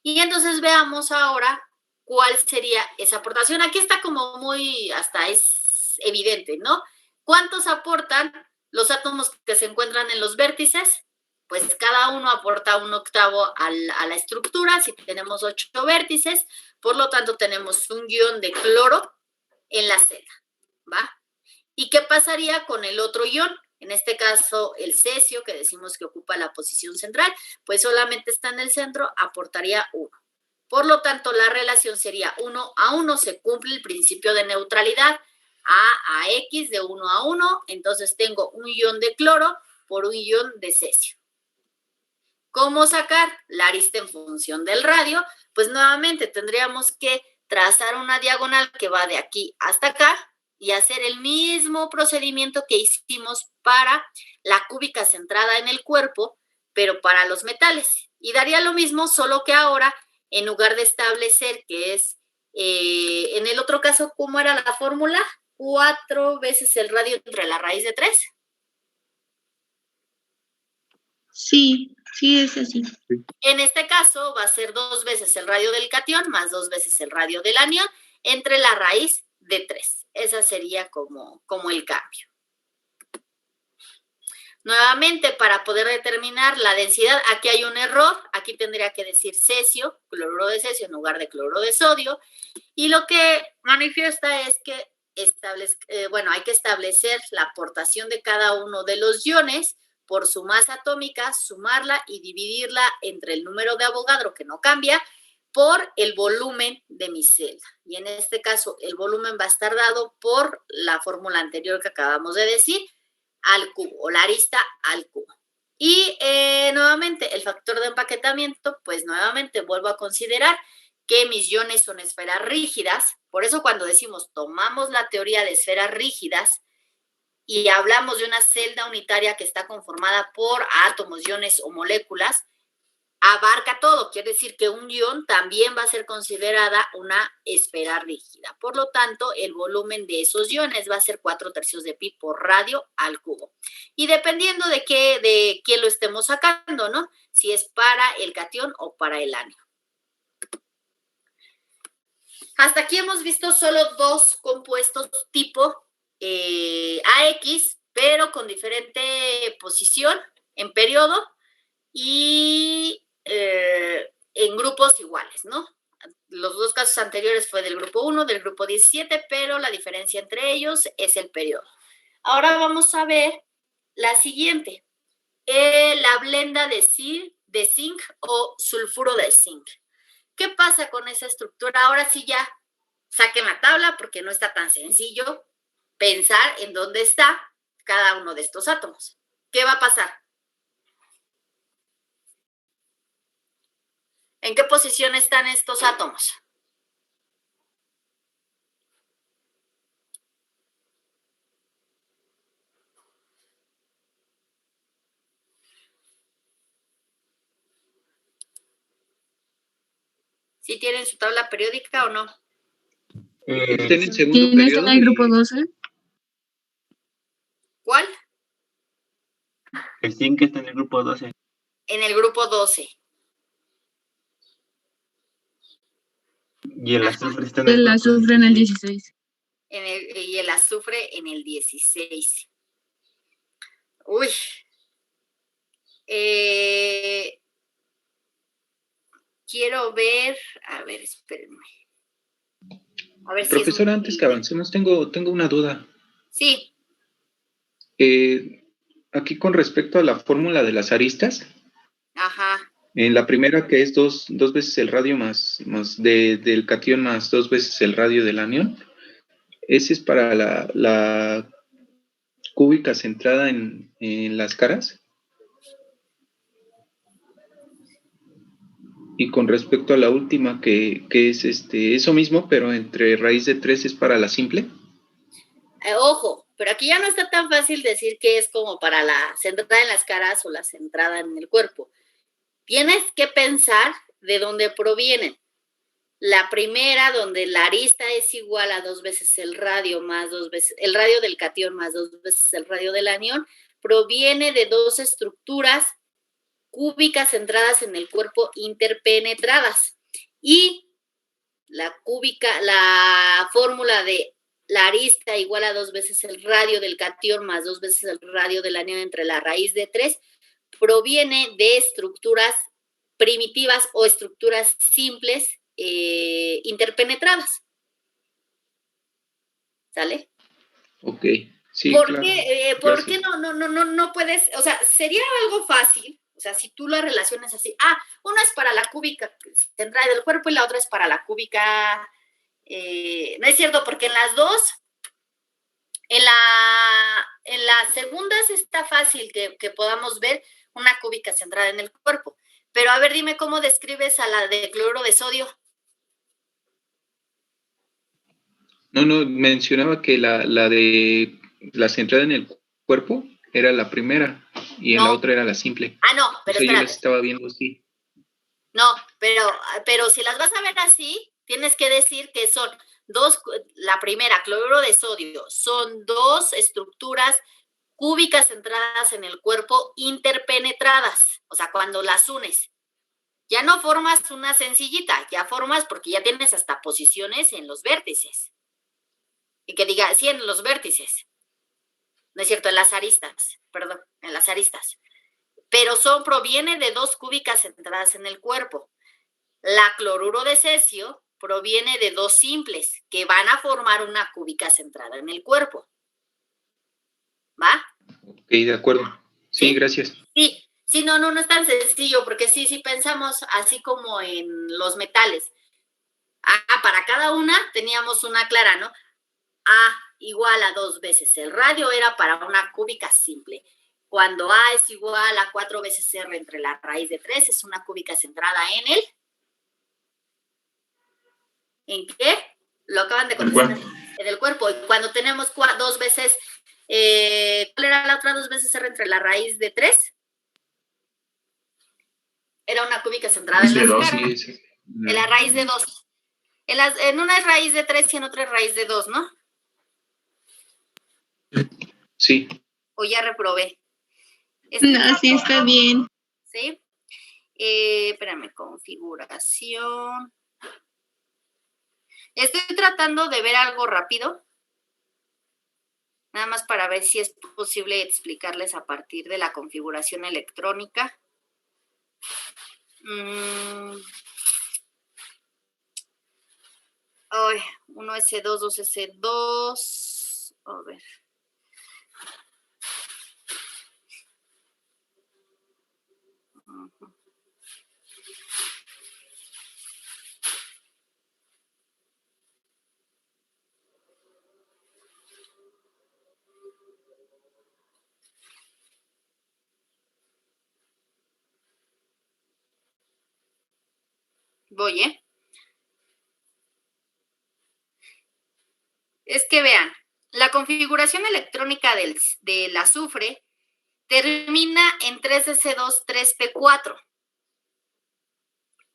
Speaker 1: Y entonces veamos ahora cuál sería esa aportación. Aquí está como muy, hasta es evidente, ¿no? ¿Cuántos aportan los átomos que se encuentran en los vértices? Pues cada uno aporta 1/8 a la estructura. Si tenemos 8 vértices, por lo tanto tenemos un ion de cloro en la celda, ¿va? ¿Y qué pasaría con el otro ion? En este caso, el cesio, que decimos que ocupa la posición central, pues solamente está en el centro, aportaría 1. Por lo tanto, la relación sería 1:1, se cumple el principio de neutralidad, A X de 1:1, entonces tengo un ion de cloro por un ion de cesio. ¿Cómo sacar la arista en función del radio? Pues nuevamente tendríamos que trazar una diagonal que va de aquí hasta acá y hacer el mismo procedimiento que hicimos para la cúbica centrada en el cuerpo, pero para los metales. Y daría lo mismo, solo que ahora, en lugar de establecer que es, en el otro caso, ¿cómo era la fórmula? 4 veces el radio entre la raíz de 3.
Speaker 3: Sí, es así.
Speaker 1: En este caso va a ser 2 veces el radio del catión más 2 veces el radio del anión entre la raíz de 3. Esa sería como el cambio. Nuevamente, para poder determinar la densidad, aquí hay un error. Aquí tendría que decir cesio, cloruro de cesio en lugar de cloruro de sodio. Y lo que manifiesta es que hay que establecer la aportación de cada uno de los iones por su masa atómica, sumarla y dividirla entre el número de Avogadro, que no cambia, por el volumen de mi celda. Y en este caso, el volumen va a estar dado por la fórmula anterior que acabamos de decir, al cubo, o la arista al cubo. Y nuevamente, el factor de empaquetamiento, pues nuevamente vuelvo a considerar que mis iones son esferas rígidas. Por eso cuando decimos, tomamos la teoría de esferas rígidas, y hablamos de una celda unitaria que está conformada por átomos, iones o moléculas, abarca todo. Quiere decir que un ion también va a ser considerada una esfera rígida. Por lo tanto, el volumen de esos iones va a ser 4/3 de pi por radio al cubo. Y dependiendo de quién lo estemos sacando, ¿no? Si es para el catión o para el anión. Hasta aquí hemos visto solo dos compuestos tipo AX, pero con diferente posición en periodo y en grupos iguales, ¿no? Los dos casos anteriores fue del grupo 1, del grupo 17, pero la diferencia entre ellos es el periodo. Ahora vamos a ver la siguiente, la blenda de zinc o sulfuro de zinc. ¿Qué pasa con esa estructura? Ahora sí ya saquen la tabla porque no está tan sencillo pensar en dónde está cada uno de estos átomos. ¿Qué va a pasar? ¿En qué posición están estos átomos? ¿Sí tienen su tabla periódica o no?
Speaker 5: Está en el segundo
Speaker 3: ¿Quién está
Speaker 5: periodo.
Speaker 3: en el grupo 12?
Speaker 1: ¿Cuál?
Speaker 8: El zinc está en el grupo 12.
Speaker 1: En el grupo 12.
Speaker 8: Y el azufre está en
Speaker 3: El azufre en el 16.
Speaker 1: Y el azufre en el 16. Uy. Quiero ver, a ver, espérenme. A ver
Speaker 5: Profesor,
Speaker 1: si es
Speaker 5: antes que avancemos, tengo una duda.
Speaker 1: Sí.
Speaker 5: Aquí con respecto a la fórmula de las aristas,
Speaker 1: Ajá.
Speaker 5: en la primera que es dos veces el radio más del catión más 2 veces el radio del anión, ese es para la cúbica centrada en las caras. Y con respecto a la última, que es eso mismo, pero entre raíz de 3 es para la simple.
Speaker 1: Ojo, pero aquí ya no está tan fácil decir que es como para la centrada en las caras o la centrada en el cuerpo. Tienes que pensar de dónde provienen. La primera, donde la arista es igual a 2 veces el radio más 2 veces, el radio del catión más 2 veces el radio del anión, proviene de dos estructuras cúbicas centradas en el cuerpo interpenetradas. Y la fórmula de la arista igual a 2 veces el radio del catión más 2 veces el radio del anión entre la raíz de 3, proviene de estructuras primitivas o estructuras simples interpenetradas. ¿Sale?
Speaker 5: Ok, sí,
Speaker 1: ¿Por
Speaker 5: claro.
Speaker 1: qué no puedes? O sea, sería algo fácil, o sea, si tú lo relacionas así, una es para la cúbica central del cuerpo y la otra es para la cúbica, no es cierto, porque en las dos, en las segundas está fácil que podamos ver una cúbica centrada en el cuerpo, pero a ver, dime cómo describes a la de cloruro de sodio.
Speaker 5: No, mencionaba que la de la centrada en el cuerpo era la primera y en la otra era la simple.
Speaker 1: No, pero
Speaker 5: yo las estaba viendo así.
Speaker 1: No, pero si las vas a ver así, tienes que decir que son dos, la primera, cloruro de sodio, son dos estructuras cúbicas centradas en el cuerpo interpenetradas, o sea, cuando las unes. Ya no formas una sencillita, ya formas porque ya tienes hasta posiciones en los vértices. Y que diga, sí, en los vértices. No es cierto, en las aristas, perdón, en las aristas. Pero proviene de dos cúbicas centradas en el cuerpo. La cloruro de cesio proviene de dos simples que van a formar una cúbica centrada en el cuerpo. ¿Va?
Speaker 5: Ok, de acuerdo. Sí, gracias.
Speaker 1: Sí, no es tan sencillo, porque sí pensamos así como en los metales. Para cada una teníamos una clara, ¿no? A igual a 2 veces el radio era para una cúbica simple. Cuando A es igual a 4 veces R entre la raíz de 3, es una cúbica centrada en el... ¿En qué? Lo acaban de contestar. En el cuerpo. Y cuando tenemos 2 veces... ¿cuál era la otra 2 veces R entre la raíz de 3? Era una cúbica centrada en las caras.
Speaker 5: Sí.
Speaker 1: En la raíz de 2. En una es raíz de 3 y en otra es raíz de 2, ¿no?
Speaker 5: Sí.
Speaker 1: O ya reprobé.
Speaker 3: No, sí está bien.
Speaker 1: ¿Sí? Espérame, configuración. Estoy tratando de ver algo rápido, nada más para ver si es posible explicarles a partir de la configuración electrónica. Ay, 1S2, 2S2. A ver. Voy, ¿eh? Es que vean, la configuración electrónica del azufre termina en 3S2, 3P4.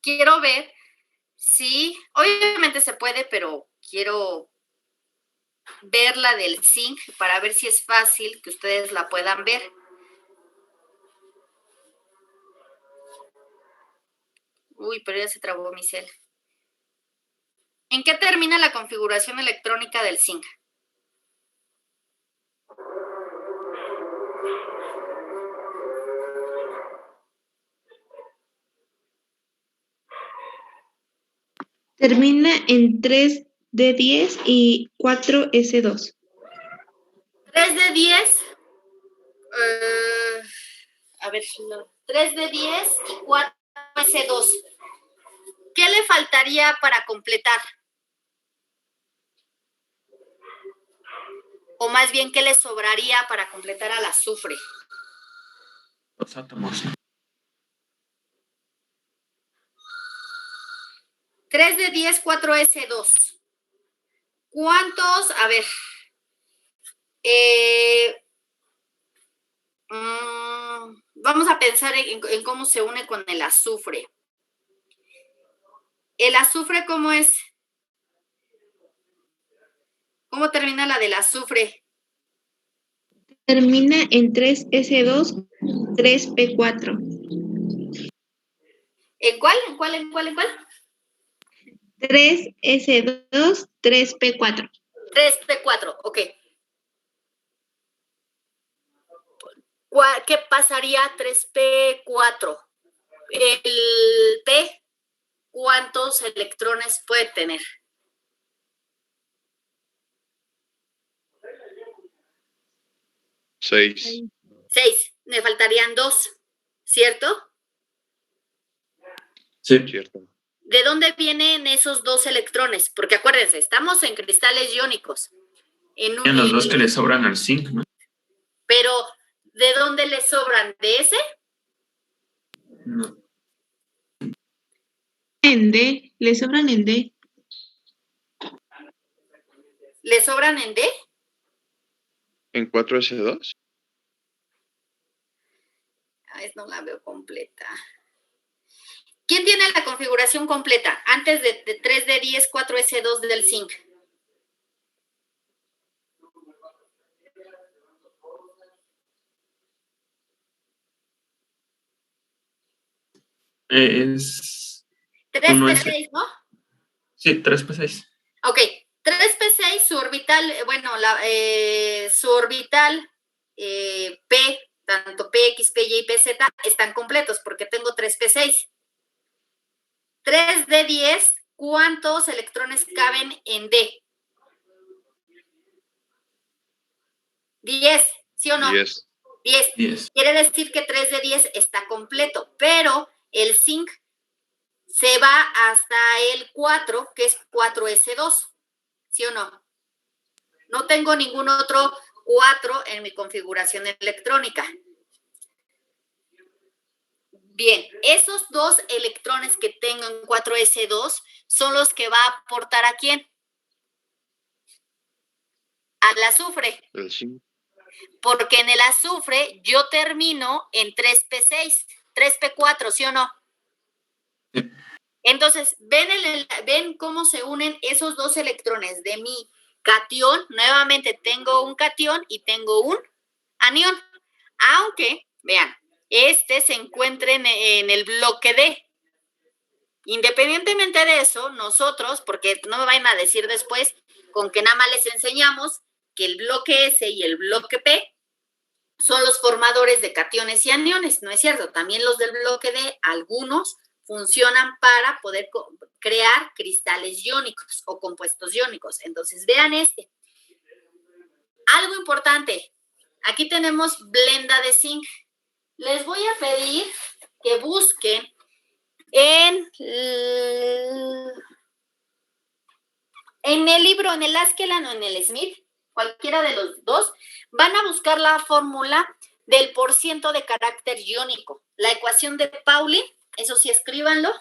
Speaker 1: Quiero ver si, obviamente se puede, pero quiero ver la del zinc para ver si es fácil que ustedes la puedan ver. Uy, pero ya se trabó mi cel. ¿En qué termina la configuración electrónica del zinc?
Speaker 3: Termina en 3D10 y 4S2.
Speaker 1: 3D10. A ver, 3D10 y 4S2. ¿Qué le faltaría para completar? O más bien, ¿qué le sobraría para completar al azufre?
Speaker 4: Los átomos.
Speaker 1: 3D10, 4S2. ¿Cuántos? A ver. Vamos a pensar en cómo se une con el azufre. ¿El azufre cómo es? ¿Cómo termina la del azufre?
Speaker 3: Termina en 3S2, 3P4.
Speaker 1: ¿En cuál? ¿En cuál? ¿En cuál? ¿En cuál?
Speaker 3: 3S2, 3P4.
Speaker 1: 3P4, ok. ¿Qué pasaría 3P4? El P, ¿cuántos electrones puede tener?
Speaker 2: 6.
Speaker 1: 6. Me faltarían 2, ¿cierto?
Speaker 4: Sí.
Speaker 2: Cierto.
Speaker 1: ¿De dónde vienen esos 2 electrones? Porque acuérdense, estamos en cristales iónicos.
Speaker 4: En los dos que le sobran al zinc, ¿no?
Speaker 1: Pero, ¿de dónde le sobran? ¿De ese?
Speaker 4: No.
Speaker 3: En D, le sobran en D.
Speaker 1: ¿Le sobran en D?
Speaker 2: ¿En 4S2?
Speaker 1: No la veo completa. ¿Quién tiene la configuración completa antes de 3D10, 4S2 del zinc?
Speaker 4: Es
Speaker 1: 3P6, ¿no?
Speaker 4: Sí, 3P6.
Speaker 1: Ok, 3P6, su orbital, su orbital P, tanto PX, PY y PZ, están completos porque tengo 3P6. 3D10, ¿cuántos electrones caben en D? 10, ¿sí o no?
Speaker 2: 10.
Speaker 1: 10. Quiere decir que 3D10 está completo, pero el zinc se va hasta el 4, que es 4S2, ¿sí o no? No tengo ningún otro 4 en mi configuración electrónica. Bien, esos 2 electrones que tengo en 4S2 son los que va a aportar ¿a quién? Al azufre.
Speaker 2: El zinc.
Speaker 1: Porque en el azufre yo termino en 3P6, 3P4, ¿sí o no?
Speaker 4: Sí.
Speaker 1: Entonces, ¿ven cómo se unen esos 2 electrones de mi catión? Nuevamente tengo un catión y tengo un anión. Aunque, vean, se encuentra en el bloque D. Independientemente de eso, nosotros, porque no me vayan a decir después con que nada más les enseñamos que el bloque S y el bloque P son los formadores de cationes y aniones, ¿no es cierto? También los del bloque D, algunos funcionan para poder crear cristales iónicos o compuestos iónicos. Entonces, vean este. Algo importante, aquí tenemos blenda de zinc. Les voy a pedir que busquen en el libro, en el Askeland o en el Smith, cualquiera de los dos, van a buscar la fórmula del porciento de carácter iónico, la ecuación de Pauling, eso sí escríbanlo,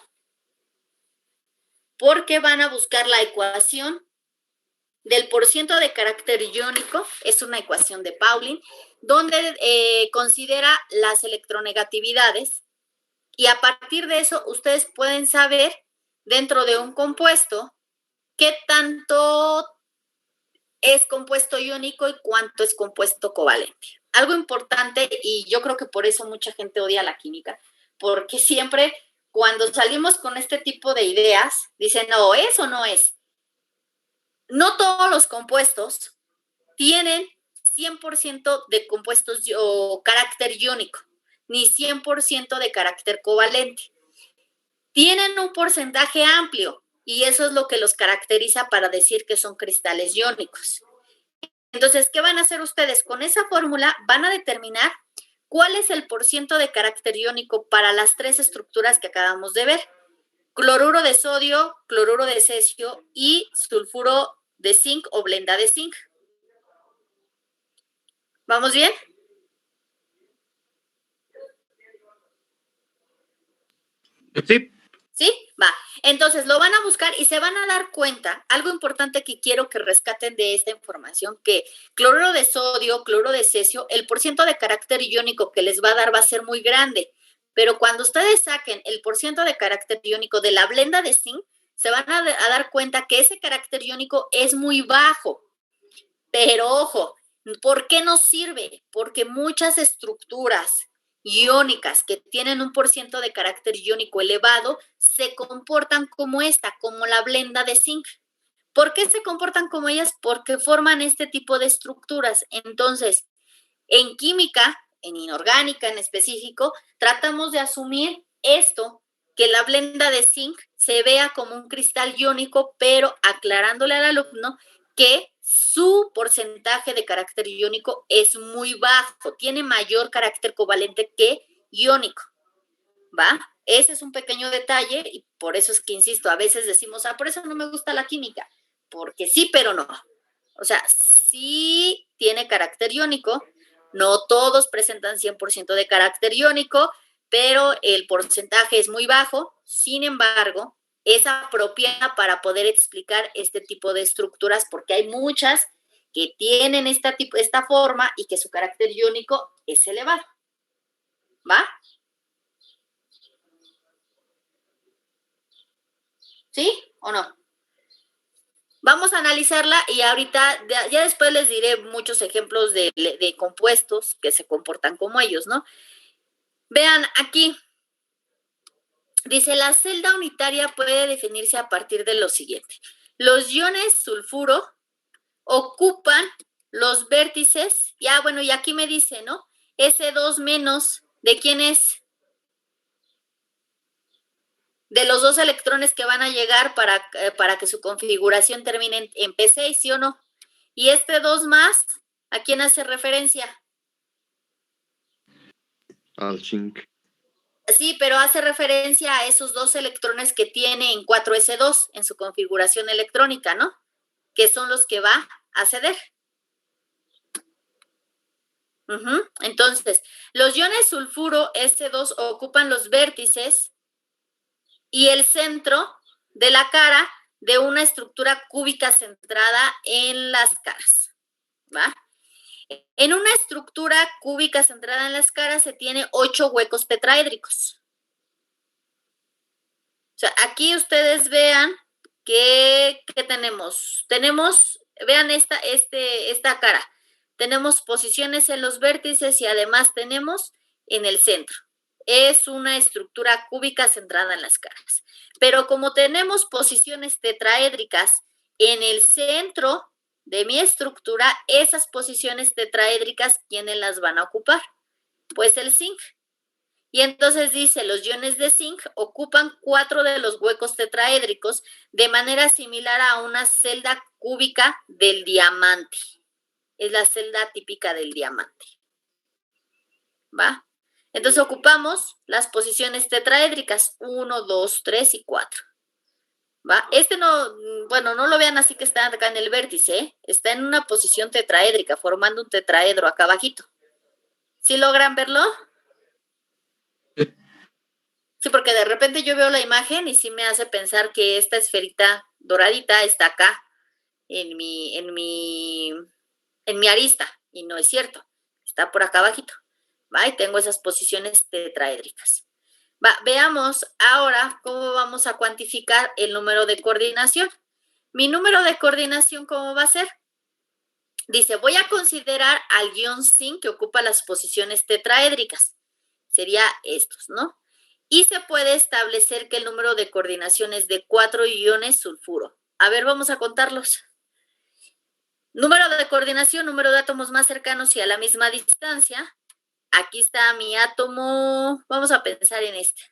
Speaker 1: porque van a buscar la ecuación del porciento de carácter iónico, es una ecuación de Pauling, donde considera las electronegatividades, y a partir de eso ustedes pueden saber dentro de un compuesto qué tanto es compuesto iónico y cuánto es compuesto covalente. Algo importante, y yo creo que por eso mucha gente odia la química, porque siempre cuando salimos con este tipo de ideas, dicen, no, ¿es o no es? No todos los compuestos tienen 100% de compuestos o carácter iónico, ni 100% de carácter covalente. Tienen un porcentaje amplio y eso es lo que los caracteriza para decir que son cristales iónicos. Entonces, ¿qué van a hacer ustedes? Con esa fórmula van a determinar cuál es el porciento de carácter iónico para las tres estructuras que acabamos de ver. Cloruro de sodio, cloruro de cesio y sulfuro de zinc o blenda de zinc. ¿Vamos bien?
Speaker 7: Sí.
Speaker 1: ¿Sí? Va. Entonces lo van a buscar y se van a dar cuenta, algo importante que quiero que rescaten de esta información, que cloruro de sodio, cloruro de cesio, el porciento de carácter iónico que les va a dar va a ser muy grande, pero cuando ustedes saquen el porciento de carácter iónico de la blenda de zinc, se van a dar cuenta que ese carácter iónico es muy bajo. Pero ojo, ¿por qué nos sirve? Porque muchas estructuras iónicas que tienen un porciento de carácter iónico elevado se comportan como esta, como la blenda de zinc. ¿Por qué se comportan como ellas? Porque forman este tipo de estructuras. Entonces, en química, en inorgánica en específico, tratamos de asumir esto, que la blenda de zinc se vea como un cristal iónico, pero aclarándole al alumno que su porcentaje de carácter iónico es muy bajo, tiene mayor carácter covalente que iónico, ¿va? Ese es un pequeño detalle y por eso es que insisto, a veces decimos, por eso no me gusta la química, porque sí, pero no. O sea, sí tiene carácter iónico, no todos presentan 100% de carácter iónico, pero el porcentaje es muy bajo, sin embargo, es apropiada para poder explicar este tipo de estructuras porque hay muchas que tienen esta forma y que su carácter iónico es elevado. ¿Va? ¿Sí o no? Vamos a analizarla y ahorita, ya después les diré muchos ejemplos de compuestos que se comportan como ellos, ¿no? Vean aquí. Dice, la celda unitaria puede definirse a partir de lo siguiente. Los iones sulfuro ocupan los vértices, bueno, y aquí me dice, ¿no? S2 menos, ¿de quién es? De los dos electrones que van a llegar para que su configuración termine en P6, ¿sí o no? Y este 2 más, ¿a quién hace referencia?
Speaker 2: Al zinc.
Speaker 1: Sí, pero hace referencia a esos dos electrones que tiene en 4s2 en su configuración electrónica, ¿no? Que son los que va a ceder. Entonces, los iones sulfuro S2 ocupan los vértices y el centro de la cara de una estructura cúbica centrada en las caras, ¿va? En una estructura cúbica centrada en las caras se tiene 8 huecos tetraédricos. O sea, aquí ustedes vean que tenemos. Vean esta cara. Tenemos posiciones en los vértices y además tenemos en el centro. es una estructura cúbica centrada en las caras. Pero como tenemos posiciones tetraédricas en el centro de mi estructura, esas posiciones tetraédricas, ¿quiénes las van a ocupar? Pues el zinc. Y entonces dice, los iones de zinc ocupan 4 de los huecos tetraédricos de manera similar a una celda cúbica del diamante. Es la celda típica del diamante. ¿Va? Entonces ocupamos las posiciones tetraédricas 1, 2, 3 y 4. ¿Va? No lo vean así que está acá en el vértice, ¿eh? Está en una posición tetraédrica, formando un tetraedro acá abajito. ¿Sí logran verlo? Sí, porque de repente yo veo la imagen y sí me hace pensar que esta esferita doradita está acá en mi arista, y no es cierto, está por acá abajito. ¿Va? Y tengo esas posiciones tetraédricas. Va, veamos ahora cómo vamos a cuantificar el número de coordinación. Mi número de coordinación, ¿cómo va a ser? Dice, voy a considerar al ion zinc que ocupa las posiciones tetraédricas. Sería estos, ¿no? Y se puede establecer que el número de coordinación es de 4 iones sulfuro. A ver, vamos a contarlos. Número de coordinación, número de átomos más cercanos y a la misma distancia. Aquí está mi átomo, vamos a pensar en este.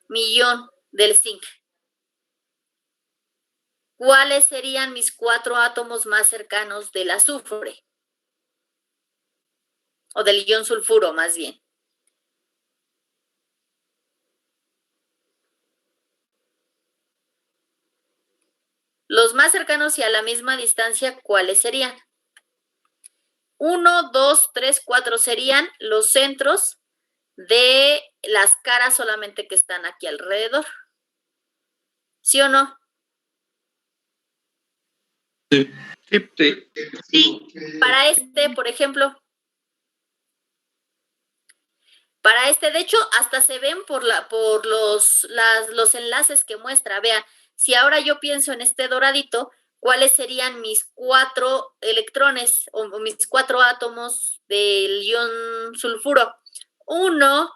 Speaker 1: Mi ion del zinc. ¿Cuáles serían mis 4 átomos más cercanos del azufre? O del ion sulfuro, más bien. Los más cercanos y a la misma distancia, ¿cuáles serían? 1, 2, 3, 4 serían los centros de las caras solamente que están aquí alrededor. ¿Sí o no?
Speaker 4: Sí.
Speaker 3: Sí.
Speaker 1: Para este, por ejemplo. Para este, de hecho, hasta se ven por los enlaces que muestra. Vean, si ahora yo pienso en este doradito, ¿cuáles serían mis 4 electrones o mis 4 átomos del ion sulfuro? 1,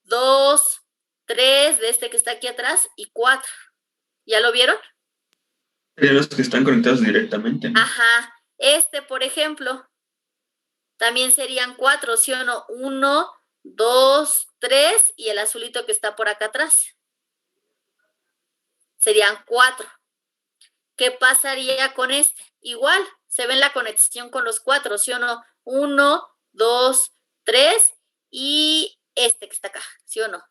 Speaker 1: 2, 3 de este que está aquí atrás y 4. ¿Ya lo vieron?
Speaker 4: Serían los que están conectados directamente, ¿no?
Speaker 1: Ajá. Este, por ejemplo, también serían 4, ¿sí o no? 1, 2, 3 y el azulito que está por acá atrás. Serían 4. ¿Qué pasaría con este? Igual, se ve la conexión con los 4, ¿sí o no? 1, 2, 3 y este que está acá, ¿sí o no?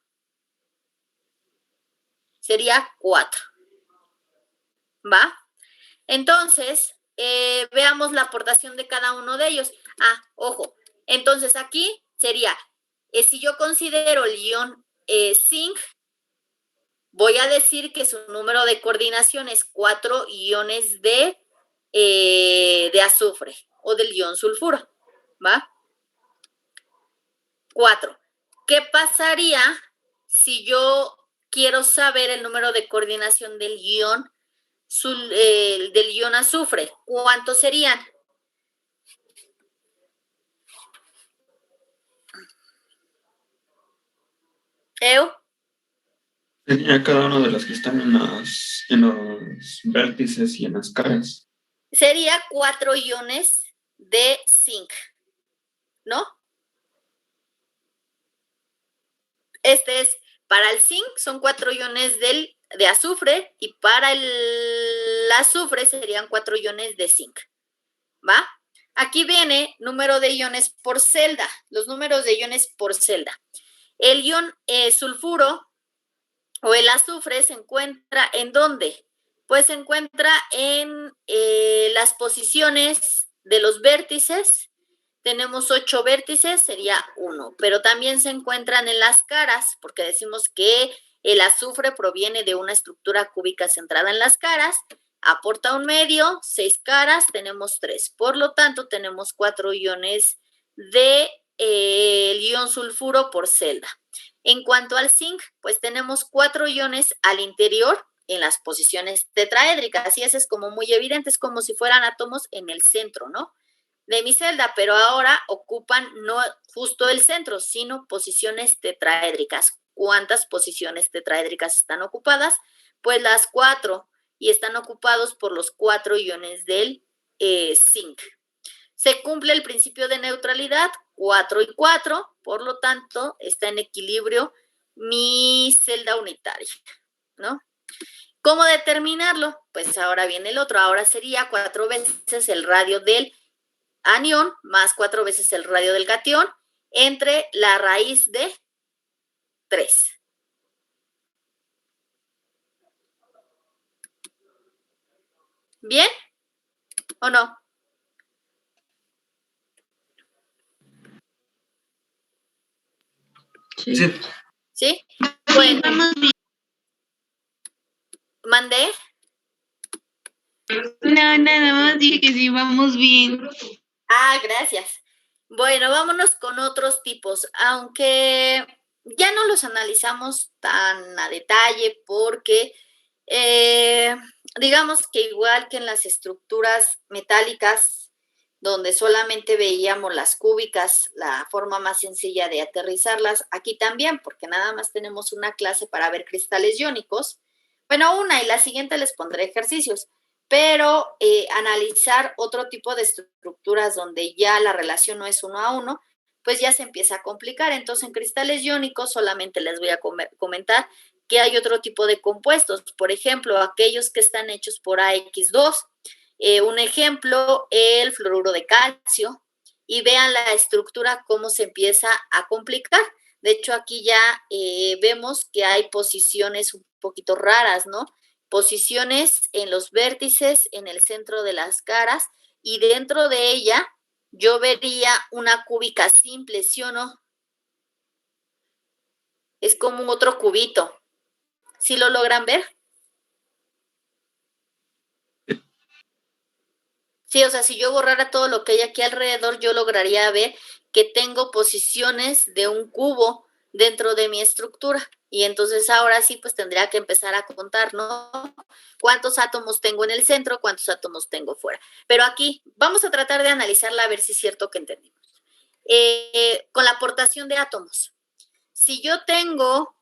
Speaker 1: Sería 4. ¿Va? Entonces, veamos la aportación de cada uno de ellos. Ah, ojo. Entonces aquí sería, si yo considero el ion zinc, voy a decir que su número de coordinación es 4 iones de azufre o del ion sulfuro, ¿va? 4. ¿Qué pasaría si yo quiero saber el número de coordinación del ion azufre? ¿Cuántos serían? ¿Eu?
Speaker 4: Sería cada uno de los que están en los vértices y en las caras.
Speaker 1: Sería 4 iones de zinc, ¿no? Este es, para el zinc son 4 iones de azufre y para el azufre serían 4 iones de zinc, ¿va? Aquí viene número de iones por celda, los números de iones por celda. El ion sulfuro o el azufre se encuentra ¿en dónde? Pues se encuentra en las posiciones de los vértices. Tenemos 8 vértices, sería 1, pero también se encuentran en las caras, porque decimos que el azufre proviene de una estructura cúbica centrada en las caras, aporta un medio, 6 caras, tenemos 3. Por lo tanto, tenemos 4 iones de el ion sulfuro por celda. En cuanto al zinc, pues tenemos 4 iones al interior en las posiciones tetraédricas, y eso es como muy evidente, es como si fueran átomos en el centro, ¿no? de mi celda, pero ahora ocupan no justo el centro, sino posiciones tetraédricas. ¿Cuántas posiciones tetraédricas están ocupadas? Pues las 4, y están ocupados por los 4 iones del zinc. Se cumple el principio de neutralidad, 4 y 4, por lo tanto, está en equilibrio mi celda unitaria, ¿no? ¿Cómo determinarlo? Pues ahora viene el otro. Ahora sería 4 veces el radio del anión más 4 veces el radio del catión entre la raíz de 3. ¿Bien? ¿O no?
Speaker 3: Sí.
Speaker 4: Sí.
Speaker 1: ¿Sí?
Speaker 3: Sí,
Speaker 1: Bueno,
Speaker 3: vamos bien.
Speaker 1: ¿mandé?
Speaker 3: No, nada más dije que sí, vamos bien.
Speaker 1: Ah, gracias. Bueno, vámonos con otros tipos, aunque ya no los analizamos tan a detalle porque digamos que igual que en las estructuras metálicas, donde solamente veíamos las cúbicas, la forma más sencilla de aterrizarlas, aquí también, porque nada más tenemos una clase para ver cristales iónicos. Bueno, una, y la siguiente les pondré ejercicios, pero analizar otro tipo de estructuras donde ya la relación no es 1 a 1, pues ya se empieza a complicar. Entonces, en cristales iónicos solamente les voy a comentar que hay otro tipo de compuestos, por ejemplo, aquellos que están hechos por AX2, un ejemplo, el fluoruro de calcio, y vean la estructura cómo se empieza a complicar. De hecho, aquí ya vemos que hay posiciones un poquito raras, ¿no? Posiciones en los vértices, en el centro de las caras, y dentro de ella yo vería una cúbica simple, ¿sí o no? Es como un otro cubito. ¿Sí lo logran ver? Sí, o sea, si yo borrara todo lo que hay aquí alrededor, yo lograría ver que tengo posiciones de un cubo dentro de mi estructura. Y entonces ahora sí, pues tendría que empezar a contar, ¿no? ¿Cuántos átomos tengo en el centro? ¿Cuántos átomos tengo fuera? Pero aquí vamos a tratar de analizarla a ver si es cierto que entendimos. Con la aportación de átomos. Si yo tengo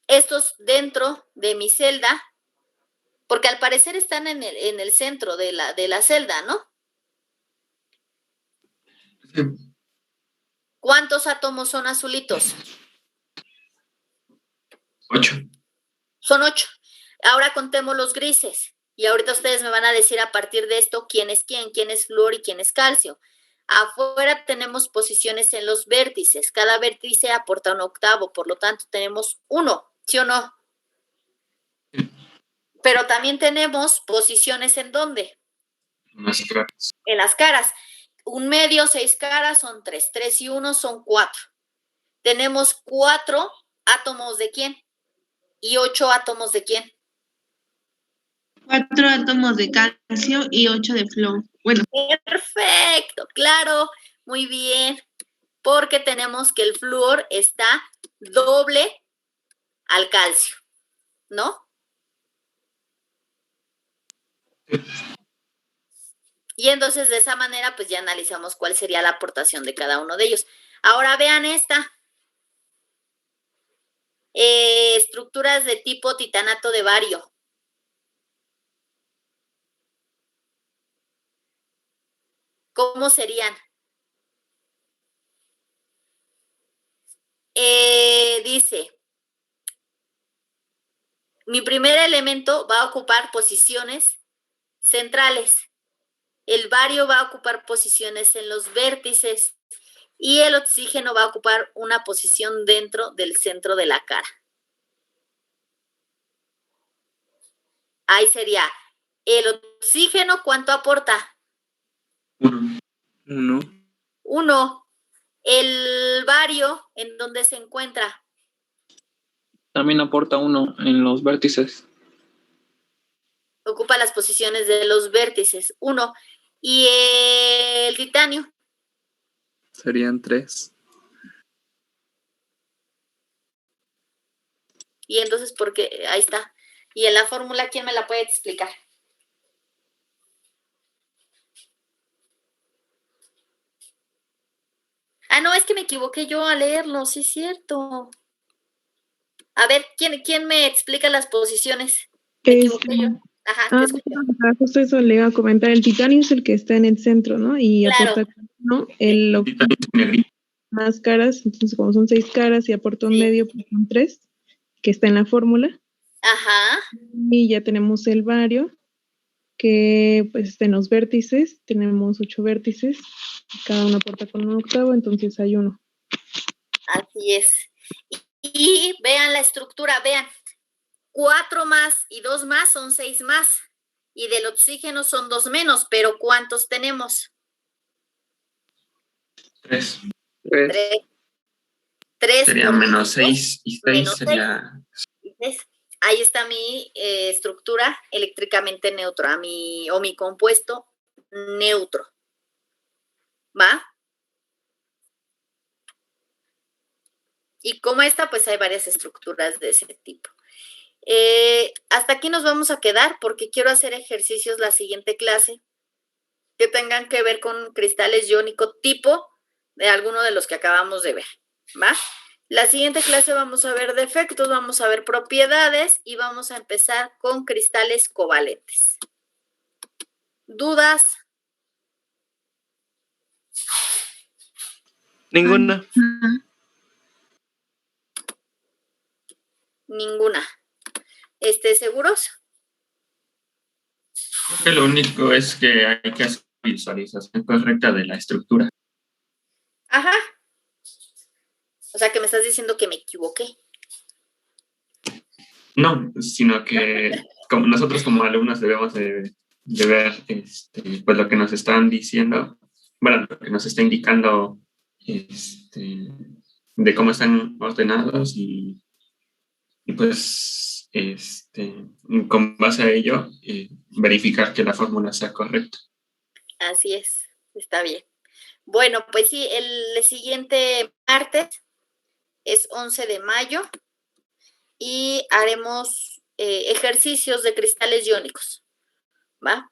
Speaker 1: estos dentro de mi celda, porque al parecer están en el centro de la celda, ¿no?
Speaker 4: Sí.
Speaker 1: ¿Cuántos átomos son azulitos?
Speaker 4: 8.
Speaker 1: Son 8. Ahora contemos los grises. Y ahorita ustedes me van a decir a partir de esto quién es flúor y quién es calcio. Afuera tenemos posiciones en los vértices. Cada vértice aporta un octavo, por lo tanto tenemos 1, ¿sí o no? Pero también tenemos posiciones ¿en dónde? En las caras. Un medio, 6 caras son 3. 3 y 1 son 4. Tenemos 4 átomos de quién y 8 átomos de quién.
Speaker 3: 4 átomos de calcio y 8 de flúor. Bueno.
Speaker 1: Perfecto, claro, muy bien. Porque tenemos que el flúor está doble al calcio, ¿no? Y entonces de esa manera pues ya analizamos cuál sería la aportación de cada uno de ellos. Ahora vean esta. Estructuras de tipo titanato de bario. ¿Cómo serían? Dice, mi primer elemento va a ocupar posiciones centrales. El bario va a ocupar posiciones en los vértices y el oxígeno va a ocupar una posición dentro del centro de la cara. Ahí sería, el oxígeno, ¿cuánto aporta?
Speaker 6: 1.
Speaker 1: 1. El bario, ¿en dónde se encuentra?
Speaker 6: También aporta 1 en los vértices.
Speaker 1: Ocupa las posiciones de los vértices, 1. ¿Y el titanio?
Speaker 6: Serían 3.
Speaker 1: Y entonces, ¿por qué? Ahí está. ¿Y en la fórmula quién me la puede explicar? Ah, no, es que me equivoqué yo a leerlo, sí es cierto. A ver, ¿quién me explica las posiciones? Me equivoqué yo. Ajá, te escucho.
Speaker 9: Justo eso le iba a comentar. El titanio es el que está en el centro, ¿no? Y
Speaker 1: Claro.
Speaker 9: aporta, ¿no? El más caras, entonces como son 6 caras y aporta un medio, pues son 3, que está en la fórmula.
Speaker 1: Ajá.
Speaker 9: Y ya tenemos el bario, que pues está en los vértices. Tenemos 8 vértices, cada uno aporta con un octavo, entonces hay 1.
Speaker 1: Así es. Y vean la estructura, vean. 4 más y 2 más son 6 más. Y del oxígeno son 2 menos, pero ¿cuántos tenemos?
Speaker 4: 3.
Speaker 1: 3
Speaker 4: Sería
Speaker 1: por
Speaker 4: menos 6 y 6
Speaker 1: menos
Speaker 4: sería...
Speaker 1: 6. Ahí está mi estructura eléctricamente neutro, o mi compuesto neutro. ¿Va? Y como esta, pues hay varias estructuras de ese tipo. Hasta aquí nos vamos a quedar porque quiero hacer ejercicios la siguiente clase que tengan que ver con cristales iónicos tipo de alguno de los que acabamos de ver. ¿Va? La siguiente clase vamos a ver defectos, vamos a ver propiedades y vamos a empezar con cristales covalentes. ¿Dudas?
Speaker 7: Ninguna.
Speaker 1: Ninguna. ¿Seguros?
Speaker 4: Creo que lo único es que hay que hacer visualización correcta de la estructura.
Speaker 1: Ajá. O sea, que me estás diciendo que me equivoqué.
Speaker 4: No, sino que como nosotros como alumnos debemos de ver pues lo que nos están diciendo, bueno, lo que nos está indicando de cómo están ordenados y pues con base a ello verificar que la fórmula sea correcta.
Speaker 1: Así es, está bien. Bueno, pues sí, el siguiente martes es 11 de mayo y haremos ejercicios de cristales iónicos, ¿va?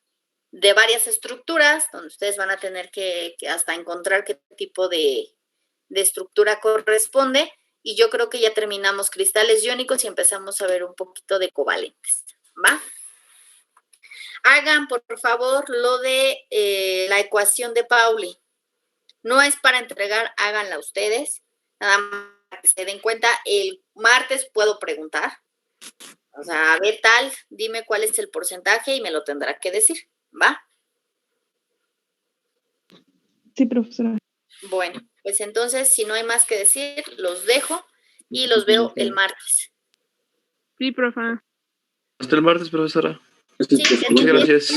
Speaker 1: De varias estructuras, donde ustedes van a tener que hasta encontrar qué tipo de estructura corresponde. Y yo creo que ya terminamos cristales iónicos y empezamos a ver un poquito de covalentes, ¿va? Hagan, por favor, lo de la ecuación de Pauli. No es para entregar, háganla ustedes. Nada más para que se den cuenta, el martes puedo preguntar. O sea, a ver tal, dime cuál es el porcentaje y me lo tendrá que decir, ¿va?
Speaker 9: Sí, profesora.
Speaker 1: Bueno, pues entonces, si no hay más que decir, los dejo y los veo el martes.
Speaker 3: Sí, profe.
Speaker 7: Hasta el martes, profesora.
Speaker 1: Sí,
Speaker 7: Muchas gracias.